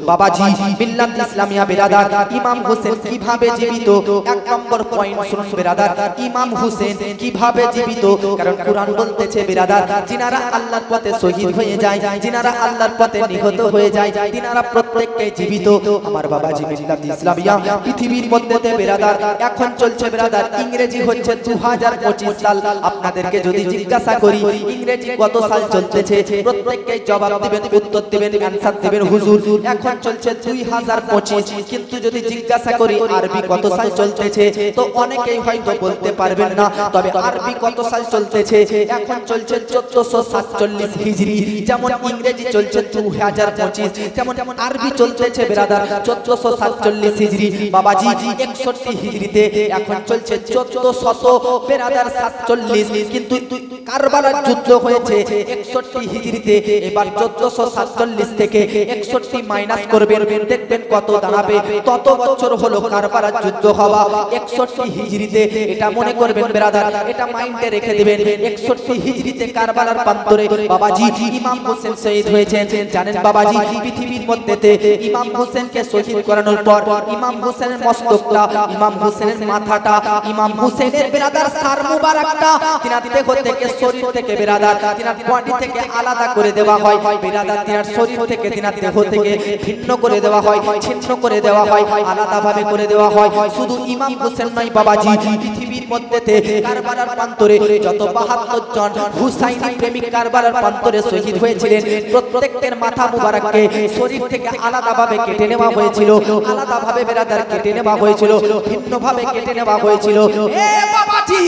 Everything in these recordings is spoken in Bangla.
বাবাজি মিল্লাত ইসলামিয়া বিরাদার ইমাম হোসেন কিভাবে জীবিত, এক নম্বর পয়েন্ট শুনুন বিরাদার, ইমাম হোসেন কিভাবে জীবিত। কারণ কুরআন বলতেছে বিরাদার, যিনারা আল্লাহর পথে শহীদ হয়ে যায়, যিনারা আল্লাহর পথে নিহত হয়ে যায়, তিনারা প্রত্যেককে জীবিত। আমার বাবাজি মিল্লাত ইসলামিয়া পৃথিবীর মধ্যে বিরাদার এখন চলছে বিরাদার, ইংরেজি হচ্ছে 2025 সাল। আপনাদেরকে যদি জিজ্ঞাসা করি ইংরেজি কত সাল চলতেছে, প্রত্যেককে জবাব দিবেন, উত্তর দিবেন, অ্যানসার দিবেন হুজুর এখন চলছে 2025। কিন্তু যদি জিজ্ঞাসা করি আরবি কত সাল চলতেছে, তো অনেকেই হয়তো বলতে পারবেন না। তবে আরবি কত সাল চলতেছে, এখন চলছে 1447 হিজরি। যেমন ইংরেজি চলছে 2025, তেমন আরবি চলতেছে বিরাদার 1447 হিজরি। বাবাজি 61 হিজরিতে এখন চলছে 1400 বিরাদার 47। কিন্তু কারবালার যুদ্ধ হয়েছে 61 হিজরিতে। এবার 1447 থেকে 61 মাইনাস করবেন, দেখবেন কত দাঁড়াবে। তত বছর হলো কারবালার যুদ্ধ হওয়া 61 হিজরিতে। এটা মনে করবেন বিরাদার, এটা মাইন্ডে রেখে দিবেন। 61 হিজরিতে কারবালার প্রান্তরে বাবাজি ইমাম হোসেন শহীদ হয়েছেন। জানেন বাবাজি পৃথিবীর মধ্যেতে ইমাম হোসেনকে শহীদ করানোর পর ইমাম হোসেনের মস্তকটা, ইমাম হোসেনের মাথাটা, ইমাম হোসেনের বিরাদার সার মুবারকটা তিনার দেহ থেকে, শরীর থেকে বিরাদার, তিনার বডি থেকে আলাদা করে দেওয়া হয় বিরাদার, তিনার শরীর থেকে, তিনার দেহ থেকে ভিন্ন করে দেওয়া হয়, ছিন্ন করে দেওয়া হয়, আলাদাভাবে করে দেওয়া হয়। শুধু ইমাম হোসেন নয় বাবাজি, পৃথিবীর মধ্যেতে কারবালার প্রান্তরে যত 72 জন হুসাইনি প্রেমিক কারবালার প্রান্তরে শহীদ হয়েছিলেন, প্রত্যেকের মাথা মুবারককে শরীর থেকে আলাদাভাবে কেটে নেওয়া হয়েছিল, আলাদাভাবে বিরাদার কেটে নেওয়া হয়েছিল, ভিন্নভাবে কেটে নেওয়া হয়েছিল। এ বাবাজি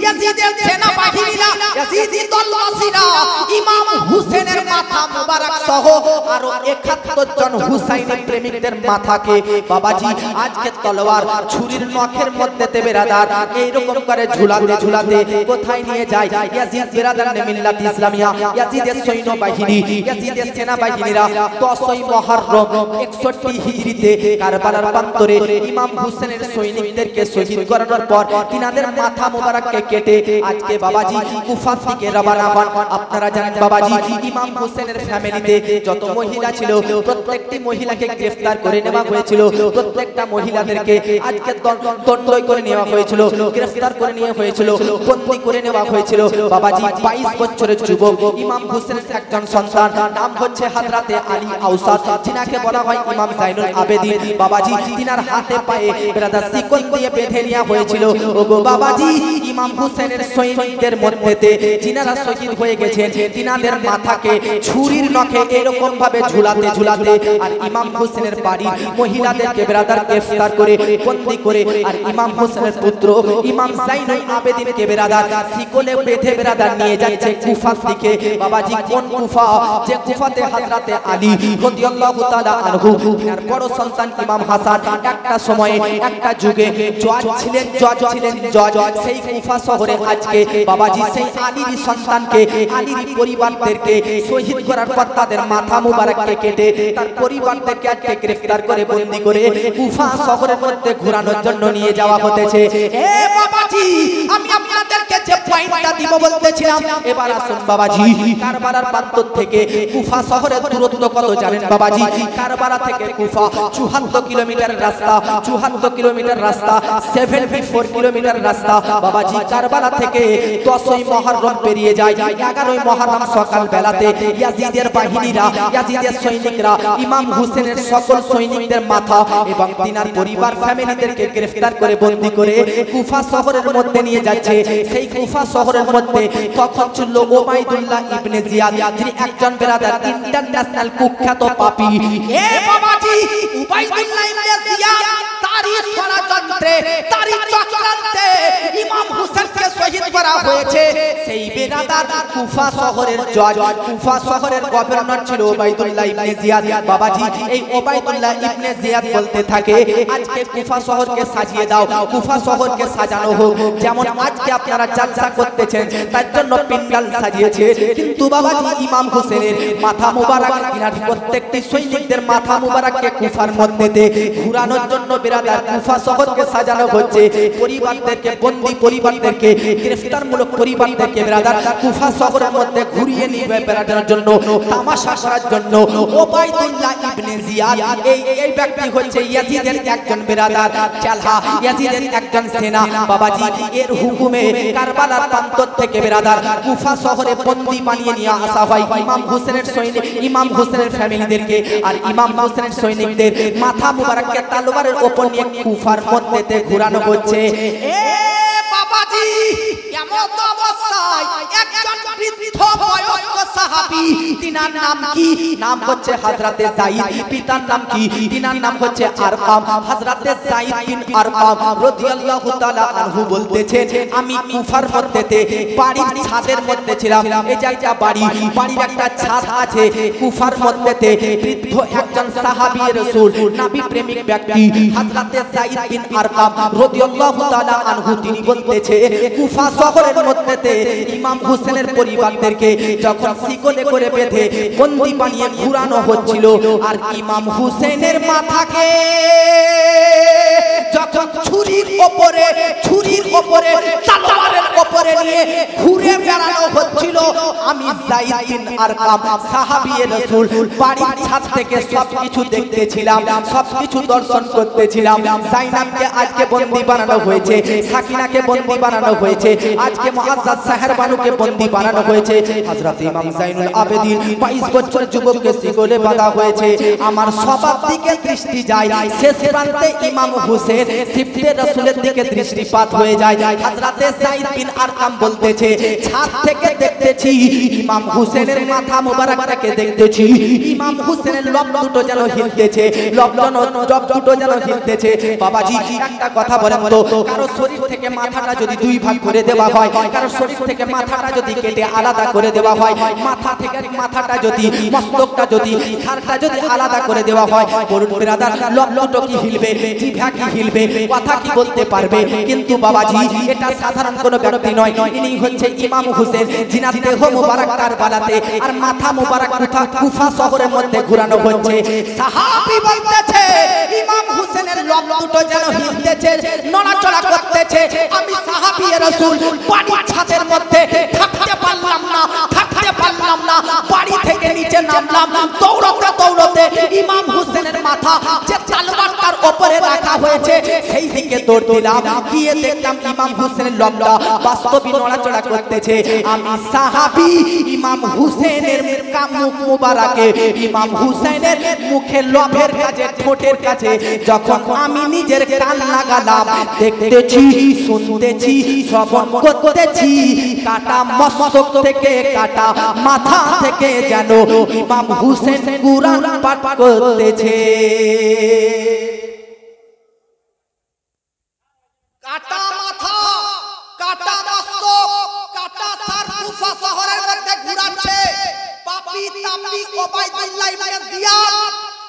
ইয়াজিদের সেনাবাহিনীরা, ইয়াজিদি দলবাসীরা ইমাম হোসেনের মাথা মুবারক সহ আরো 71 জন হুসাইনি প্রেমিকদের মাথাকে বাবাজি আজকে তলোয়ার ছুরির নখের মধ্যে বিরাদার এইরকম করে ঝুলাতে ঝুলাতে কোথায় নিয়ে যায় ইয়াজিদ বিরাদার মিল্লাত ইসলামিয়া, ইয়াজিদের সৈন্যবাহিনী, ইয়াজিদের সেনাবাহিনীরা 10ই মুহররম 61 হিজরিতে কারবালার প্রান্তরে ইমাম হোসেনের সৈনিকদেরকে শহীদ করানোর পর তিনাদের মাথা মুবারককে কেটে আজকে বাবাজি কুফা থেকে রওনা হন। আপনারা জানেন বাবাজি ইমাম হোসেনের ফ্যামিলিতে যত মহিলা ছিল প্রত্যেকটি মহিলাকে গ্রেফতার করে নেওয়া হয়েছিল, প্রত্যেকটা মহিলাদেরকে আজকে দণ্ড করে নেওয়া হয়েছিল, গ্রেফতার করে নেওয়া হয়েছিল, বন্দী করে নেওয়া হয়েছিল। বাবাজি 22 বছরের যুবক ইমাম হোসেনের একজন সন্তান, নাম হচ্ছে হযরতে আলী আওসাদ, যিনাকে বলা হয় ইমাম জাইনুল আবেদিন। বাবাজি তিনার হাতে পায়ে বিরাদার শিকল দিয়ে বেঁধে নেওয়া হয়েছিল। ওগো বাবাজি ইমাম হোসেনের সৈনিকদের মধ্যেতে যিনারা শহীদ হয়ে গেছেন তিনাদের মাথাকে ছুরির নখে এরকম ভাবে ঝুলাতে ঝুলাতে আর ইমাম হোসেনের বাড়ির মহিলাদেরকে বিরাদার গ্রেফতার করে বন্দী করে আর ইমাম হোসেনের পুত্র ইমাম জাইনুল আবেদিনকে বিরাদার শিকলে বেঁধে বিরাদার নিয়ে যাচ্ছে কুফা দিকে। বাবাজি কোন কুফা? যে কুফাতে হযরতে আলী রাদিয়াল্লাহু তাআলা আনহু তার বড় সন্তান ইমাম হাসান একটা সময়ে একটা যুগে জজ ছিলেন, জজ। সেই কুফা শহরে আজকে বাবাজি সেই আলীর সন্তানকে, আলীর পরিবারদেরকে শহীদ করার পর তাদের মাথা মুবারককে কেটে তার পরিবারদেরকে আজকে গ্রেফতার করে বন্দী করে কুফা শহরের মধ্যে ঘোরানোর জন্য নিয়ে যাওয়া হতেছে। এ বাবাজি আমি আপনাদেরকে যে পয়েন্টটা দিব বলতেছিলাম, এবার আসুন বাবাজি কারবালার প্রান্ত থেকে কুফা শহরের দূরত্ব কত জানেন বাবাজি? কারবালা থেকে কুফা 74 কিলোমিটার রাস্তা, 74 কিলোমিটার রাস্তা, 74 কিলোমিটার রাস্তা। বাবাজি কারবালা থেকে 10ই মুহররম পেরিয়ে যায়। 11ই মুহররম সকাল বেলাতে ইয়াজিদের বাহিনীরা, ইয়াজিদের সৈনিকরা ইমাম হোসেনের সকল সৈনিকদের মাথা এবং তিনার পরিবার ফ্যামিলিদেরকে গ্রেফতার করে বন্দী করে কুফা শহরের মধ্যে নিয়ে যাচ্ছে। সেই কুফা শহরের মধ্যে তখন ছিল ওবাইদুল্লাহ ইবনে জিয়াদ, যিনি একজন বিরাদার ইন্টারন্যাশনাল কুখ্যাত পাপী। এ বাবাজি ওবাইদুল্লাহ ইবনে জিয়াদ তারই ষড়যন্ত্রে, তারই চক্রান্তে ইমাম হোসেনকে শহীদ করা হয়েছে। সেই বিরাদার কুফা শহরের জজ, কুফা শহরের গভর্নর ছিল ওবাইদুল্লাহ ইবনে জিয়াদ। বাবাজি এই ওবাইদুল্লাহ ইবনে জিয়াদ বলতে থাকে আজকে কুফা শহরকে সাজিয়ে দাও, কুফা শহরকে সাজানো হোক, যেমন আজকে আপনারা জালসা করতেছেন তার জন্য প্যান্ডেল সাজিয়েছে। কিন্তু বাবাজি ইমাম হোসেনের মাথা মুবারক, তিনার প্রত্যেকটি সৈনিকদের মাথা মুবারককে কুফার মধ্যেতে ঘুরানোর জন্য বিরাদার বেরাদার কুফা শহরকে সাজানো হচ্ছে, পরিবারদেরকে বন্দী পরিবারদেরকে গ্রেফতারমূলক পরিবারদেরকে বেরাদার কুফা শহরের মধ্যে ঘুরিয়ে নিয়ে বেড়ানোর জন্য, তামাশা করার জন্য ওবাইদুল্লাহ ইবনে জিয়াদ এই ব্যক্তি হচ্ছে ইয়াজিদের একজন বেরাদার চালহা, ইয়াজিদের একজন সেনা বাবাজি, এর হুকুমে কারবালার প্রান্তর থেকে বেরাদার কুফা শহরে বন্দী বানিয়ে নিয়ে আসা হয় ইমাম হোসেনের সৈনিক, ইমাম হোসেনের ফ্যামিলিদেরকে। আর ইমাম হোসেনের সৈনিকদের মাথা মুবারককে তলোয়ারের উপর নিয়ে কুফার মধ্যেতে ঘোরানো হচ্ছে। এ বাবাজি, এমন অবস্থায় একজন বৃদ্ধ বয়স্ক সাহাবী, তিনার নাম কি? নাম হচ্ছে হযরতে যায়েদ। পিতার নাম কি? তিনার নাম হচ্ছে আরকাম। হযরতে যায়েদ বিন আরকাম রাদিয়াল্লাহু তাআলা আনহু বলতেছেন, আমি কুফার মধ্যেতে বাড়ির ছাদের মধ্যে ছিলাম। এই যে একটা বাড়ি, বাড়ির একটা ছাদ আছে কুফার মধ্যেতে। বৃদ্ধ একজন সাহাবী রাসূল, নবী প্রেমিক ব্যক্তি হযরতে যায়েদ বিন আরকাম রাদিয়াল্লাহু তাআলা আনহু, তিনি বলতেছে কুফা শহরের মধ্যেতে ইমাম হোসেনের পরিবারদেরকে যখন শিকলে করে বেঁধে বন্দী বানিয়ে ঘুরানো হচ্ছিল, আর ইমাম হোসেনের মাথাকে যখন ছুরির উপরে তলোয়ারের উপরে নিয়ে ঘুরে বেড়ানো হচ্ছিল, আমি যায়েদ বিন আরকাম সাহাবী রাসূল বাড়ির ছাদ থেকে সবকিছু দেখতেছিলাম, সবকিছু দর্শন করতেছিলাম। জাইনাবকে আজকে বন্দী বানানো হয়েছে, সাকিনাকে বন্দী বানানো হয়েছে, আজকে মুআজ্জাজ সাহেরবানুকে বন্দী বানানো হয়েছে, হযরত ইমাম যাইনুল আবেদিন 22 বছরের যুবককে শিকলে বাঁধা হয়েছে। আমার সবার দিকে দৃষ্টি যায়, শেষ প্রান্তে ইমাম হোসেন সিফতে রাসূলের দিকে দৃষ্টিপাত হয়ে যায়। হযরতে যায়েদ বিন আরকাম বলতেছে, ছাদ থেকে দেখতেছি ইমাম হোসেনের মাথা মোবারকটাকে দেখতেছি, ইমাম হোসেনের লব দুটো যেন হিলতেছে, লব দুটো যেন হিলতেছে। বাবাজি, একটা কথা বলেন তো, কারো শরীর থেকে মাথাটা যদি দুই ভাগ করে দেওয়া হয়, কারো শরীর থেকে মাথাটা যদি কেটে আলাদা করে দেওয়া হয়, মাথা থেকে মাথাটা যদি, মস্তকটা যদি, ঘাড়টা যদি আলাদা করে দেওয়া হয়, বলুন ব্রাদার, লব দুটো কি হিলবে? জিভা কি হিলবে? কথা কি বলতে পারবে? কিন্তু বাবাজি, এটা সাধারণ কোনো ব্যক্তি নয়, ইনি হচ্ছে ইমাম হোসেন, জিনার দেহ মুবারক কারবালাতে আর মাথা মুবারক কুফা শহরের মধ্যে ঘোরানো হচ্ছে। সাহাবী বলতেছে, ইমাম হোসেনের লব দুটো যেন হিলতেছে, নড়াচড়া করতেছে। আমি সাহাবী রাসূল বাড়ির ছাদের মধ্যে থাকতে পারলাম না, বাড়ি থেকে নিচে নামলাম, দৌড়তে ইমাম হোসেনের মাথা যে তলোয়ারটার উপরে রাখা হয়েছে সেই দিকে দৌড় দিলাম। গিয়ে দেখলাম ইমাম হোসেনের লবটা বাস্তবে নড়াচড়া করতেছে। আমি সাহাবী ইমাম হোসেনের মুখ মুবারকে, ইমাম হোসেনের মুখে লবের কাছে, ঠোঁটের কাছে যখন আমি নিজের কান লাগালাম, দেখতেছি, শুনতেছি, শ্রবণ করতেছি, কাটা মস্তক থেকে, কাটা মাথা থেকে যেন ইমাম হোসেন কুরআন পাঠ করতেছে। কাটা মাথা, কাটা মস্তক, কাটা সার কুফা শহরের মধ্যে ঘুরাচ্ছে পাপী তাপী ওবাইদুল্লাহ ইবনে জিয়াদ।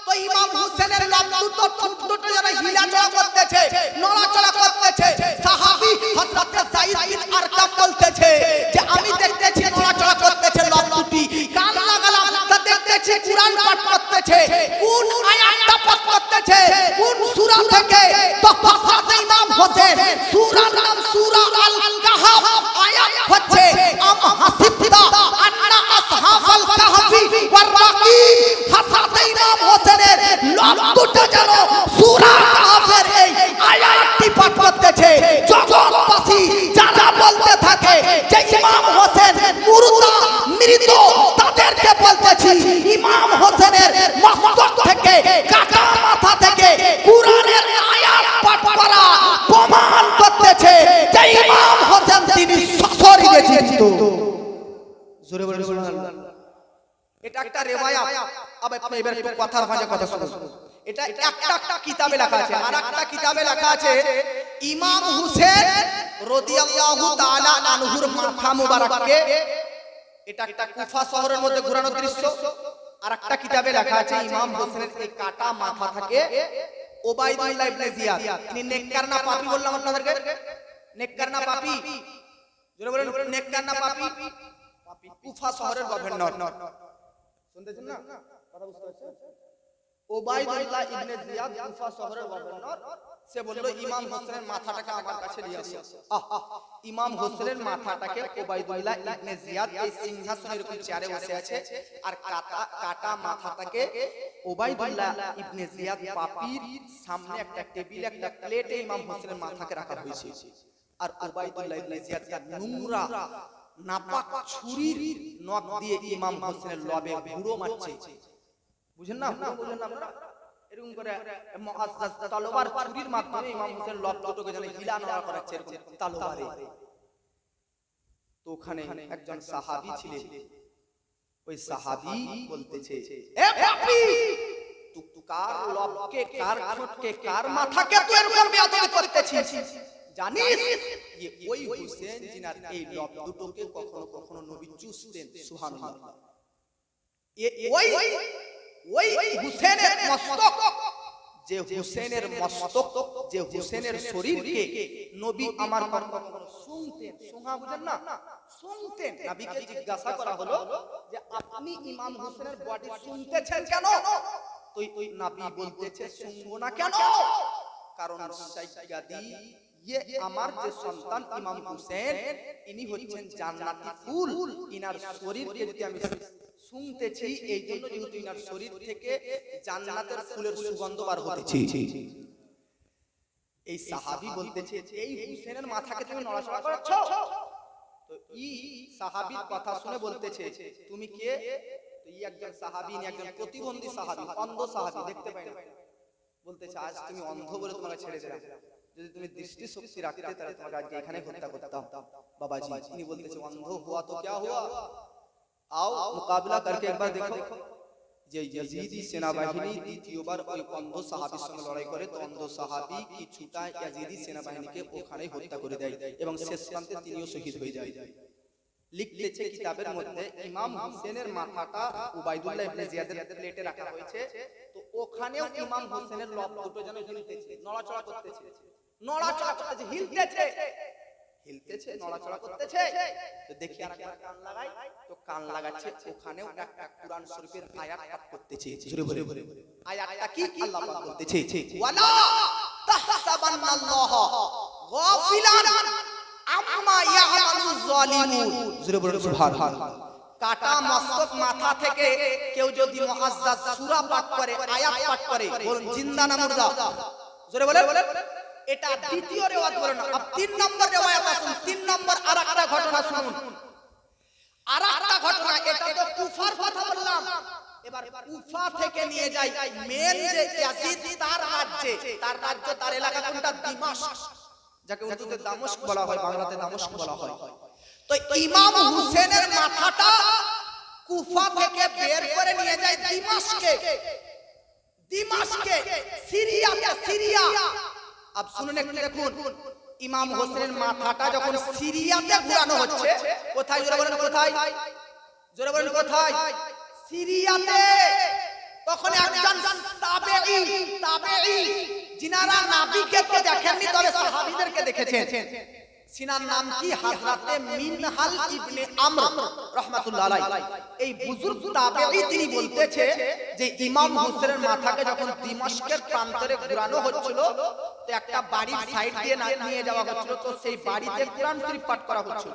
তো ইমাম হোসেনের লব দুটো, ঠোঁট দুটো যেন হিলাচড়া করতেছে, নড়াচড়া করতেছে। সাহাবী হযরত যায়েদ বিন আরকাম বলতেছে যে আমি দেখতেছি নড়াচড়া করতেছে লব দুটি, কান লাগালাম, তা দেখতেছি কুরআন পাঠ করতেছে। কোন আয়াতটা পাঠ করতেছে, কোন সূরা থেকে? তো হযরত ইমাম হোসেন, সূরার নাম সূরা আল কাহফ, আয়াত হচ্ছে আম হাসিবতা আন্না আসহাবাল কাহফি ওয়ার রাকিব। হযরত ইমাম হোসেনের লব দুটো যেন সূরা কাহফের এই আয়াতটি পাঠ করতেছে। জগৎবাসী যারা বলতে থাকে যে ইমাম হোসেন মৃত, তাদেরকে বলতেছি ইমাম হোসেনের মস্তক থেকে, কাটা মাথা থেকে কুরআনের আয়াত পাঠ করা প্রমাণ করতেছে যে ইমাম হোসেন তিনি সশরীরে জীবিত। জোরে বলে সুবহানাল্লাহ। এটা একটা রিওয়ায়াত। আপনি এবার একটু কথার মাঝে কথা শুনুন। এটা একটা কিতাবে লেখা আছে, আর একটা কিতাবে লেখা আছে ইমাম হোসেন রাদিয়াল্লাহু তাআলা আনহুর মাথা মুবারককে, এটা একটা কুফা শহরের মধ্যে ঘোরানো দৃশ্য। আর একটা কিতাবে লেখা আছে ইমাম হোসেনের এই কাটা মাথা থাকে ওবাইদুল্লাহ ইবনে জিয়াদ, তিনি নেককার না পাপী বললাম আপনাদেরকে, নেককার না পাপী? জোরে বলেন, নেককার না পাপী? কুফা শহরের গভর্নর। শুনতেছেন না কথা? বুঝতে পারছেন? ওবাইদুল্লাহ ইবনে জিয়াদ কুফা শহরের গভর্নর, সে বলল ইমাম হোসেনের মাথাটাকে আমার কাছে নিয়ে আসো। ইমাম হোসেনের মাথাটাকে ওবাইদুল্লাহ ইবনে জিয়াদ এই সিংহাসনের এরকম চেয়ারে বসে আছে, আর কাটা মাথাটাকে ওবাইদুল্লাহ ইবনে জিয়াদ পাপির সামনে একটা টেবিল, একটা প্লেটে ইমাম হোসেনের মাথাকে রাখা হয়েছে। আর ওবাইদুল্লাহ ইবনে জিয়াদ তার নোংরা নাপাক ছুরির নখ দিয়ে ইমাম হোসেনের লবে গুঁড়ো মারছে। বুঝেন না? বুঝেন না আপনারা? এরকম করে মুআজ্জাজ তলোয়ার ছুরির মাধ্যমে ইমাম হোসেন লব দুটোকে যেন হিলানোড়া করাচ্ছে এরকম তলোয়ারে। তো ওখানে একজন সাহাবী ছিলেন, ওই সাহাবী বলতেছে, এ পাপী, তুই কার লবকে, কার ঠোঁটকে, কার মাথাকে তুই এরকম বেয়াদবি করতেছিস? জানিস যে ওই হোসেন জিনার এই লব দুটোকে কখনো কখনো নবী চুষতেন। সুবহানাল্লাহ। ওই হুসেনের মস্তক, যে হুসেনের মস্তক, যে হুসেনের শরীরকে নবী আমার কখনো শুনতেন। শোনা বুঝেন না? শুনতেন। নবীকে জিজ্ঞাসা করা হলো যে আপনি ইমাম হোসেনের বডি শুনতেছেন কেন? তো নবী বলতেছে শুনবো না কেন? কারণ সাইয়্যিদি, আমার যে সন্তান ইমাম হোসেন, ইনি হচ্ছেন জান্নাতি ফুল। ইনার শরীরকে যদি আমি শুনতেছি, এই জন্য যেহেতু ইনার শরীর থেকে জান্নাতের ফুলের সুগন্ধ বার হতেছে। এই সাহাবী বলতেছে এই হুসেনের মাথাকে তুমি নড়াচড়া করাচ্ছ। তো এই সাহাবীর কথা শুনে বলতেছে তুমি কে? তো এই একজন সাহাবী, একজন প্রতিবন্ধী সাহাবী, অন্ধ সাহাবী, দেখতে পাই না। বলতেছে আজ তুমি অন্ধ বলে তোমাকে ছেড়ে দিলাম, যদি তুমি দৃষ্টি শক্তি রাখতে তাহলে তোমাকে আজকে এখানে হত্যা করতাম বাবাজি। তিনি বলতেছে অন্ধ হুয়া তো क्या हुआ, आओ मुकाबला करके एक बार देखो। যে ইয়াজিদি সেনাবাহিনী দ্বিতীয়বার ওই অন্ধ সাহাবীর সঙ্গে লড়াই করে, তো অন্ধ সাহাবী কিছুটা ইয়াজিদি সেনাবাহিনীকে ওখানেই হত্যা করে দেয় এবং শেষ প্রান্তে তিনিও শহীদ হয়ে যায়। লিখতেছে কিতাবের মধ্যে ইমাম হোসেনের মাথাটা উবাইদুল্লাহ ইবনে জিয়াদের প্লেটে রাখা হয়েছে। তো ওখানেও ইমাম হোসেনের লব দুটো যেন হিলতেছে, নড়াচড়া করতেছে, নড়াচড়া করতেছে, হিলতেছে, হিলতেছে, নড়াচড়া করতেছে। তো দেখি আর একবার কান লাগাই, তো কান লাগাচ্ছে, ওখানেও একটা কুরআন শরীফের আয়াত পাঠ করতেছে। জোরে বলে আয়াতটা কি? আল্লাহ পাক বলতেছে ওয়ালা তাহসাবান্নাল্লাহ গাফিলান আম্মা ইয়ামালু যালিমুন। জোরে বলে সুবহানাল্লাহ। কাটা মস্তক মাথা থেকে কেউ যদি মুআজ্জাজ সূরা পাঠ করে, আয়াত পাঠ করে, বলুন জিন্দা না মুর্দা? জোরে বলে। এটা দ্বিতীয় রিওয়ায়াত বলেন না, আপ 3 নম্বর রিওয়ায়াত আসুন। 3 নম্বর আরেকটা ঘটনা শুনুন, আরেকটা ঘটনা। এটা তো কুফার কথা বললাম, এবার কুফা থেকে নিয়ে যাই মেন যে ইয়াজিদ তার রাজ্যে, তার এলাকা কোনটা? দিমাশক, যাকে উর্দুতে দামেস্ক বলা হয়, বাংলাতে দামেস্ক বলা হয়। তো ইমাম হোসেনের মাথাটা কুফা থেকে বের করে নিয়ে যায় দিমাশকে, সিরিয়া। अब শুনুন একটু দেখুন, ইমাম হোসেনের মাথাটা যখন সিরিয়াতে ঘোরানো হচ্ছে, কোথায়? জোরে বলেন কোথায়? জোরে বলেন কোথায়? সিরিয়াতে। তখন একজন তাবেঈ, যিনারা নবীকে তো দেখেননি তবে সাহাবীদেরকে দেখেছেন, সিনার নাম কি? হযরতে মিনহাল ইবনে আমর রাহমাতুল্লাহ আলাইহি। এই বুজুর্গ তাবেঈ তিনি বলতেছে যে ইমাম হোসেনের মাথাকে যখন দিমাশকের প্রান্তরে ঘোরানো হচ্ছিল, তো একটা বাড়ির সাইড দিয়ে নিয়ে যাওয়া হচ্ছিল, তো সেই বাড়িতে কুরআন শরীফ পাঠ করা হচ্ছিল,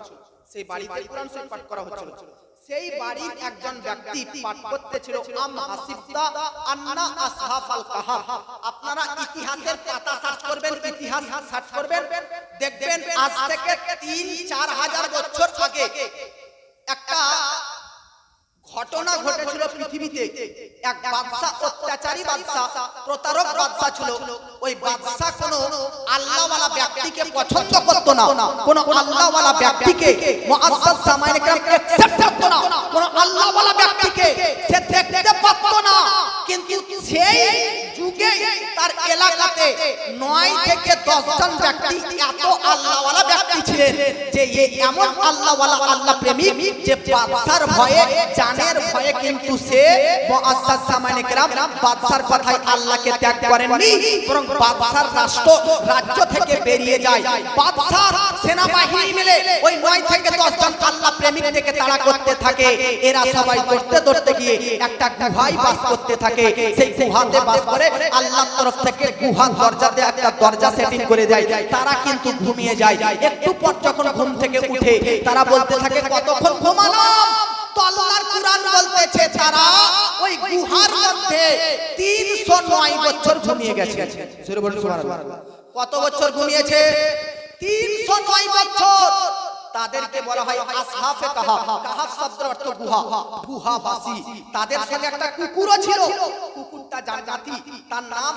সেই বাড়ির একজন ব্যক্তি পাঠ করতেছিল আম হাসিবতা আন্না আসহাফাল কাহাফ। আপনারা ইতিহাসের পাতা সার্চ করবেন, ইতিহাস সার্চ করবেন, দেখবেন আজ থেকে ৩-৪ হাজার বছর আগে একটা ঘটনা ঘটেছিল পৃথিবীতে। এক বাদশা, অত্যাচারী বাদশা, প্রতারক বাদশা ছিল। ওই বাদশা কোনো আল্লাহওয়ালা ব্যক্তিকে পছন্দ করত না, কোনো আল্লাহওয়ালা ব্যক্তিকে মুআজ্জাজ সামাইনে কেরাম একসেপ্ট করত না, কোনো আল্লাহওয়ালা ব্যক্তিকে সে দেখতে পারত না। কিন্তু সেই যুগে তার এলাকাতে 9 থেকে 10 জন ব্যক্তি এত আল্লাহওয়ালা ব্যক্তি ছিলেন যে এমন আল্লাহওয়ালা আল্লাহ প্রেমিক যে বাদশার ভয়ে জানের ভয়ে কিন্তু সে মুআজ্জাজ সামানে کرام বাদশার কথায় আল্লাহকে ত্যাগ করেননি, বরং বাদশার রাজ্য থেকে বেরিয়ে যায়। বাদশার সেনাবাহিনী মিলে ওই 9 থেকে 10 জন আল্লাহ প্রেমিক থেকে তাড়া করতে থাকে। এরা সবাই দৌড়তে দৌড়তে গিয়ে একটা গুহায় বাস করতে থাকে। সেই গুহাতে বাস করে আল্লাহর তরফ থেকে গুহার দরজাতে একটা দরজা সেটিং করে দেয়। তারা কিন্তু ঘুমিয়ে যায়। একটু পর যখন ঘুম থেকে উঠে তারা বলতে থাকে কতক্ষণ ঘুমালাম? তো আল্লাহর কুরআন বলতেছে তারা ওই গুহার মধ্যে 309 বছর ঘুমিয়ে গেছে। জোরে বলুন সুবহানাল্লাহ। কত বছর ঘুমিয়েছে? 309 বছর। তাদেরকে বলা হয় আসহাফে কাহাফ। কাহাফ শব্দের অর্থ গুহা, গুহাবাসী। তাদের সঙ্গে একটা কুকুরও ছিল। কুকুরটা জান্নাতি, তার নাম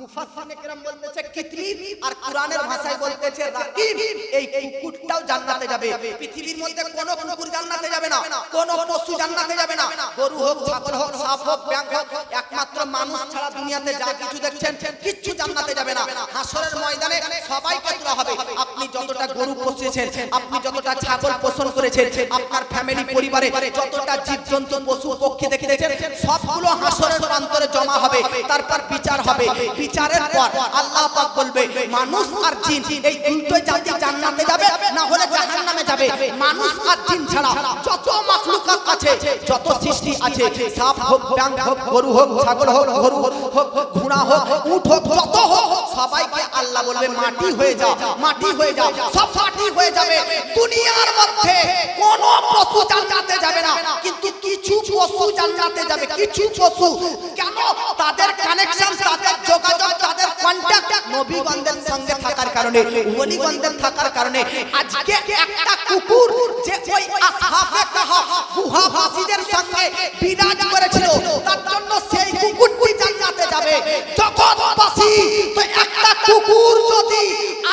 মুফাসসিরিনে কেরাম বলতেছে কিতমির, আর কোরআনের ভাষায় বলতেছে রাকিব। এই কুকুরটাও জান্নাতে যাবে। পৃথিবীর মধ্যে কোনো কুকুর জান্নাতে যাবে না, কোনো পশু জান্নাতে যাবে না। গরু হোক, ছাগল হোক, সাপ হোক, ব্যাঙ হোক, একমাত্র মানুষ ছাড়া দুনিয়াতে যা কিছু দেখছেন কিচ্ছু জান্নাতে যাবে না। হাসরের ময়দানে সবাইকে তোলা হবে। আপনি যতটা গরু পোষেছেন, আপনি যতটা ছাগল পোষণ করেছেন, আপনার ফ্যামিলি পরিবারে যতটা জীবজন্তু পশু পক্ষী দেখেছেন, সবগুলো হাসরের প্রান্তরে জমা হবে। তারপর বিচার হবে। বিচারের পর আল্লাহ পাক বলবে মানুষ আর জিন এই দুটোই জাতি জান্নাতে যাবে, না হলে জাহান্নামে যাবে। মানুষ আর জিন ছাড়া যত মাখলুকাত আছে, যত সৃষ্টি আছে, সাপ হোক, ব্যাঙ হোক, গরু হোক, ছাগল হোক, গরু হোক, ঘোড়া হোক, উট হোক, যত হোক, সবাইকে আল্লাহ বলবে মাটি হয়ে যাও, মাটি হয়ে যাও, সব মাটি হয়ে যাবে। দুনিয়ার মধ্যে কোনো পশু জান্নাতে যাবে না, কিন্তু কিছু পশু জান্নাতে যাবে। কিছু পশু কেন? তাদের কানেকশন, তাদের যোগাযোগ, তাদের কন্টাক্ট নবীগণদের সঙ্গে থাকার কারণে, ওলিগণদের থাকার কারণে আজকে একটা কুকুর যে ওই আসহাফে কাহাফ গুহাবাসীদের সঙ্গে বিরাজ করেছিল, তার জন্য সেই কুকুরটি জান্নাতে যাবে। জগৎবাসী তো একটা কুকুর যদি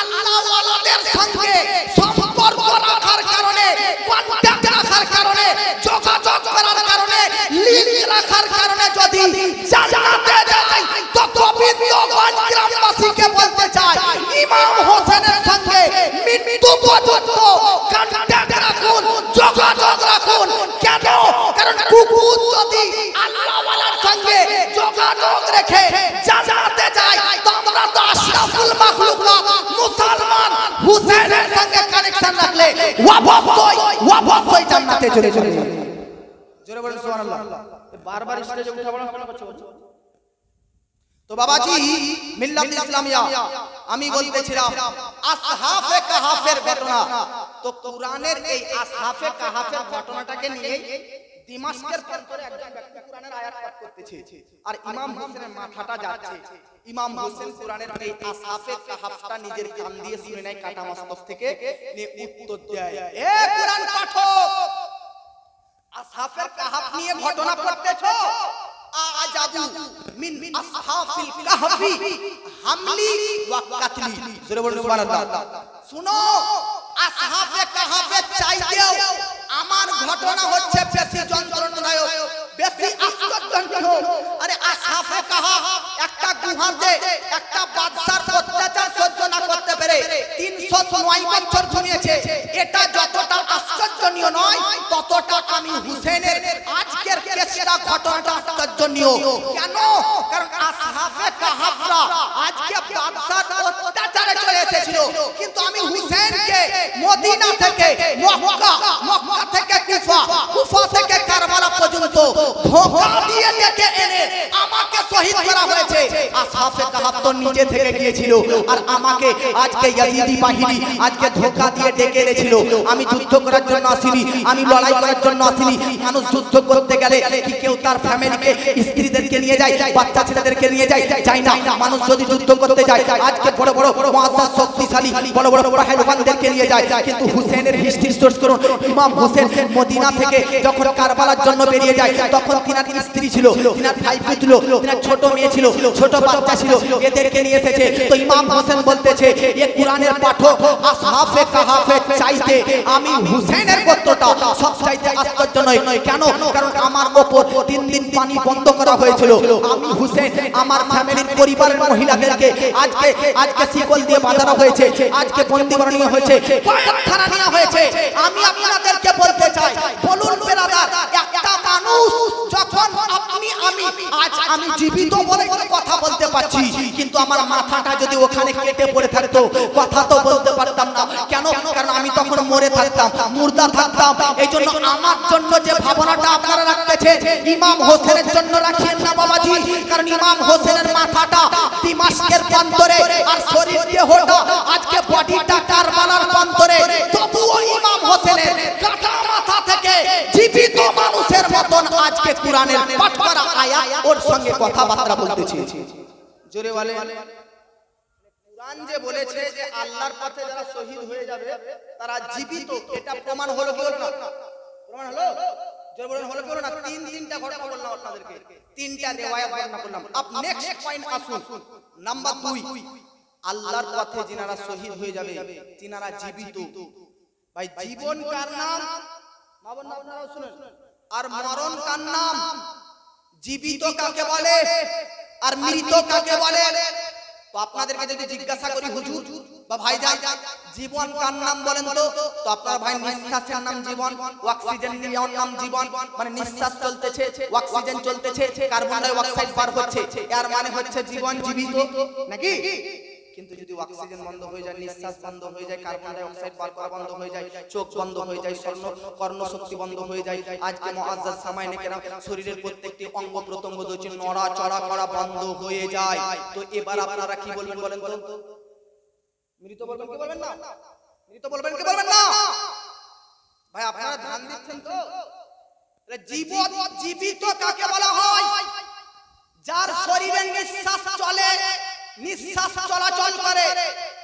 আল্লাহওয়ালাদের সঙ্গে সম্পর্ক রাখার কারণে, কন্টাক্ট রাখার কারণে, যোগাযোগ করার কারণে, লিংক রাখার কারণে যদি জান্নাতে যায়, তো গোবিন্দগঞ্জ গ্রামবাসীকে বলতে চাই ইমাম হোসেনের সঙ্গে মৃত্যু পর্যন্ত কন্টাক্ট রাখুন, যোগাযোগ রাখুন। কেন? কারণ কুকুর যদি আল্লাহওয়ালার সঙ্গে যোগাযোগ রেখে জান্নাতে যায়, তো আমরা তো আশরাফুল মাখলুকাত মুসলমান হুসেনের সঙ্গে কানেকশন রাখলে অবশ্যই জান্নাতে চলে যাবে। জোরে বলুন সুবহানাল্লাহ। বারবার স্টেজে উঠা বলা কেন করছো? তো বাবাজি মিল্লাত ইসলামিয়া, আমি বলতেছিলাম আসহাফে কাহাফের ঘটনা। তো কোরআনের এই আসহাফে কাহাফের ঘটনাটাকে নিয়ে দিমাশকের প্রান্তরে একজন ব্যক্তি কোরআনের আয়াত পাঠ করতেছে, আর ইমাম হোসেনের মাথাটা যাচ্ছে। ইমাম হোসেন কোরআনের এই আসহাফে কাহাফটা নিজের কান দিয়ে শুনে নেয়, কাটা মস্তক থেকে নিয়ে উত্তর দেয়, এ কোরআন পাঠক, আসহাফের কাহাফ নিয়ে ঘটনা পড়তেছো? আজাবু মিন আসহাফিল কাহফি হামলি ওয়া কাতলি। জোরে বলুন সুবহানাল্লাহ। শুনো, আসহাফে কাহাফের চাইতেও আমার ঘটনা হচ্ছে বেশি যন্ত্রণাদায়ক, বেশি আশ্চর্যজনক। আরে আসহাফে কাহাফ একটা গুহাতে একটা বাদশার অত্যাচার সহ্য না করতে পেরে 309 বছর ঘুমিয়েছে। এটা যতটা আশ্চর্যজনক নয়, ততটা আমি হুসেনের আজকের কেসটা ঘটনাটা আশ্চর্যজনক। কেন? কারণ আসহাফে কাহাফরা আজকে বাদশার অত্যাচারে চলে এসেছিল, কিন্তু আমি হুসেনকে মদিনা থেকে মক্কা, মক্কা থেকে কুফা, কুফা থেকে কারবালা পর্যন্ত ধোঁকা দিয়ে ডেকে এনে আমাকে শহীদ করা হয়েছে। আসহাফে কাহাফ তো নিজে থেকে গিয়েছিল, আর আমাকে আজকে ইয়াজিদি বাহিনী আজকে ধোঁকা দিয়ে ডেকে এনেছিল। আমি যুদ্ধ করার জন্য আসিনি, আমি লড়াই করার জন্য আসিনি। মানুষ যুদ্ধ করতে গেলে কি কেউ তার ফ্যামিলিকে, স্ত্রীদেরকে নিয়ে যায়, বাচ্চা ছেলেদেরকে নিয়ে যায়? যায় না। মানুষ যদি যুদ্ধ করতে যায়, আজকে বড় বড় মুআজ্জাজ শক্তিশালী শক্তিশালী বড় বড় পাহেলওয়ানদেরকে নিয়ে যায়, কিন্তু হুসেনের হিস্ট্রি সোর্স করুন। ইমাম হুসেন মদিনা থেকে যখন কারবালার জন্য বেরিয়ে যায়, তখন তিনার স্ত্রী ছিল, তিনার ভাই ছিল, তিনার ছোট মেয়ে ছিল, ছোট বাচ্চা ছিল, এদেরকে নিয়ে এসেছে। তো ইমাম হোসেন বলতেছে, এ কুরআনের পাঠক আসহাবে কাহাফের চাইতে আমি হুসেনের গোত্রটা সবচাইতে আশ্চর্য নয়। কেন? কারণ আমার ওপর 3 দিন পানি বন্ধ করা হয়েছিল। আমি হুসেন আমার ফ্যামিলির পরিবারের মহিলাদেরকে আজকে শিকল দিয়ে বাঁধানো হয়েছে, আজকে বন্দী বানানো হয়েছে, কয়েকখানা নেওয়া হয়েছে। আমি আপনাদেরকে বলতে চাই, বলুন বেরাদার, একটা মানুষ যখন আমি জীবিত বলে কথা বলতে পারছি, কিন্তু আমার মাথাটা যদি ওখানে কেটে পড়ে থাকতো, কথা তো বলতে পারতাম না। কেন? কারণ আমি তখন মরে থাকতাম, মুর্দা থাকতাম। এই জন্য আমার জন্য যে ভাবনাটা আপনারা রাখতেছেন, ইমাম হোসেনের জন্য রাখেন না বাবাজি। কারণ ইমাম হোসেনের মাথাটা দিমাশকের প্রান্তরে, আর শরীর দেহটা আজকে বডিটা কারবালার প্রান্তরে। তবুও ইমাম হোসেনের কাটা মাথা থেকে জীবিত মানুষের মতন আজকে কুরআনের পাঠ করা আয়াত ওর সঙ্গে কথাবার্তা বলতেছি। জোরে বলে। কুরআন যে বলেছে যে আল্লাহর পথে যারা শহীদ হয়ে যাবে তারা জীবিত, এটা প্রমাণ হলো কি হলো না? প্রমাণ হলো? জোরে বলেন, হলো কি হলো না? তিনটা ঘটনা বললাম আপনাদেরকে, তিনটা রিওয়ায়াত বর্ণনা করলাম। আপ নেক্সট পয়েন্ট আসুন, নাম্বার 2, আল্লাহর পথে যিনারা শহীদ হয়ে যাবে তিনারা জীবিত। ভাই জীবন কার নাম? মা বোন আপনারা শুনেন। আর মরণ কার নাম? জীবিত কাকে বলে আর মৃত কাকে বলে? তো আপনাদেরকে যদি জিজ্ঞাসা করি হুজুর বা ভাইজান, জীবন কার নাম বলেন তো? তো আপনার ভাই নিঃশ্বাসের নাম জীবন, অক্সিজেন নেওয়ার নাম জীবন, মানে নিঃশ্বাস চলতেছে, অক্সিজেন চলতেছে, কার্বন ডাই অক্সাইড বার হচ্ছে, এর মানে হচ্ছে জীবন, জীবিত নাকি? কিন্তু যদি অক্সিজেন বন্ধ হয়ে যায়, নিঃশ্বাস বন্ধ হয়ে যায়, কার্বন ডাই অক্সাইড বার করা বন্ধ হয়ে যায়, চোখ বন্ধ হয়ে যায়, কর্ণ শক্তি বন্ধ হয়ে যায়, আজকে মুআজ্জাজ সামাইনে কেরাম শরীরের প্রত্যেকটি অঙ্গ প্রত্যঙ্গ হচ্ছে নড়াচড়া করা বন্ধ হয়ে যায়, তো এবার আপনারা কি বলবেন বলেন তো? মৃত বলবেন কি বলবেন না? মৃত বলবেন কি বলবেন না? ভাই আপনারা ধ্যান দিচ্ছেন তো? জীবন জীবিত কাকে বলা হয়? যার শরীরে নিঃশ্বাস চলে, নিঃশ্বাস চলাচল করে,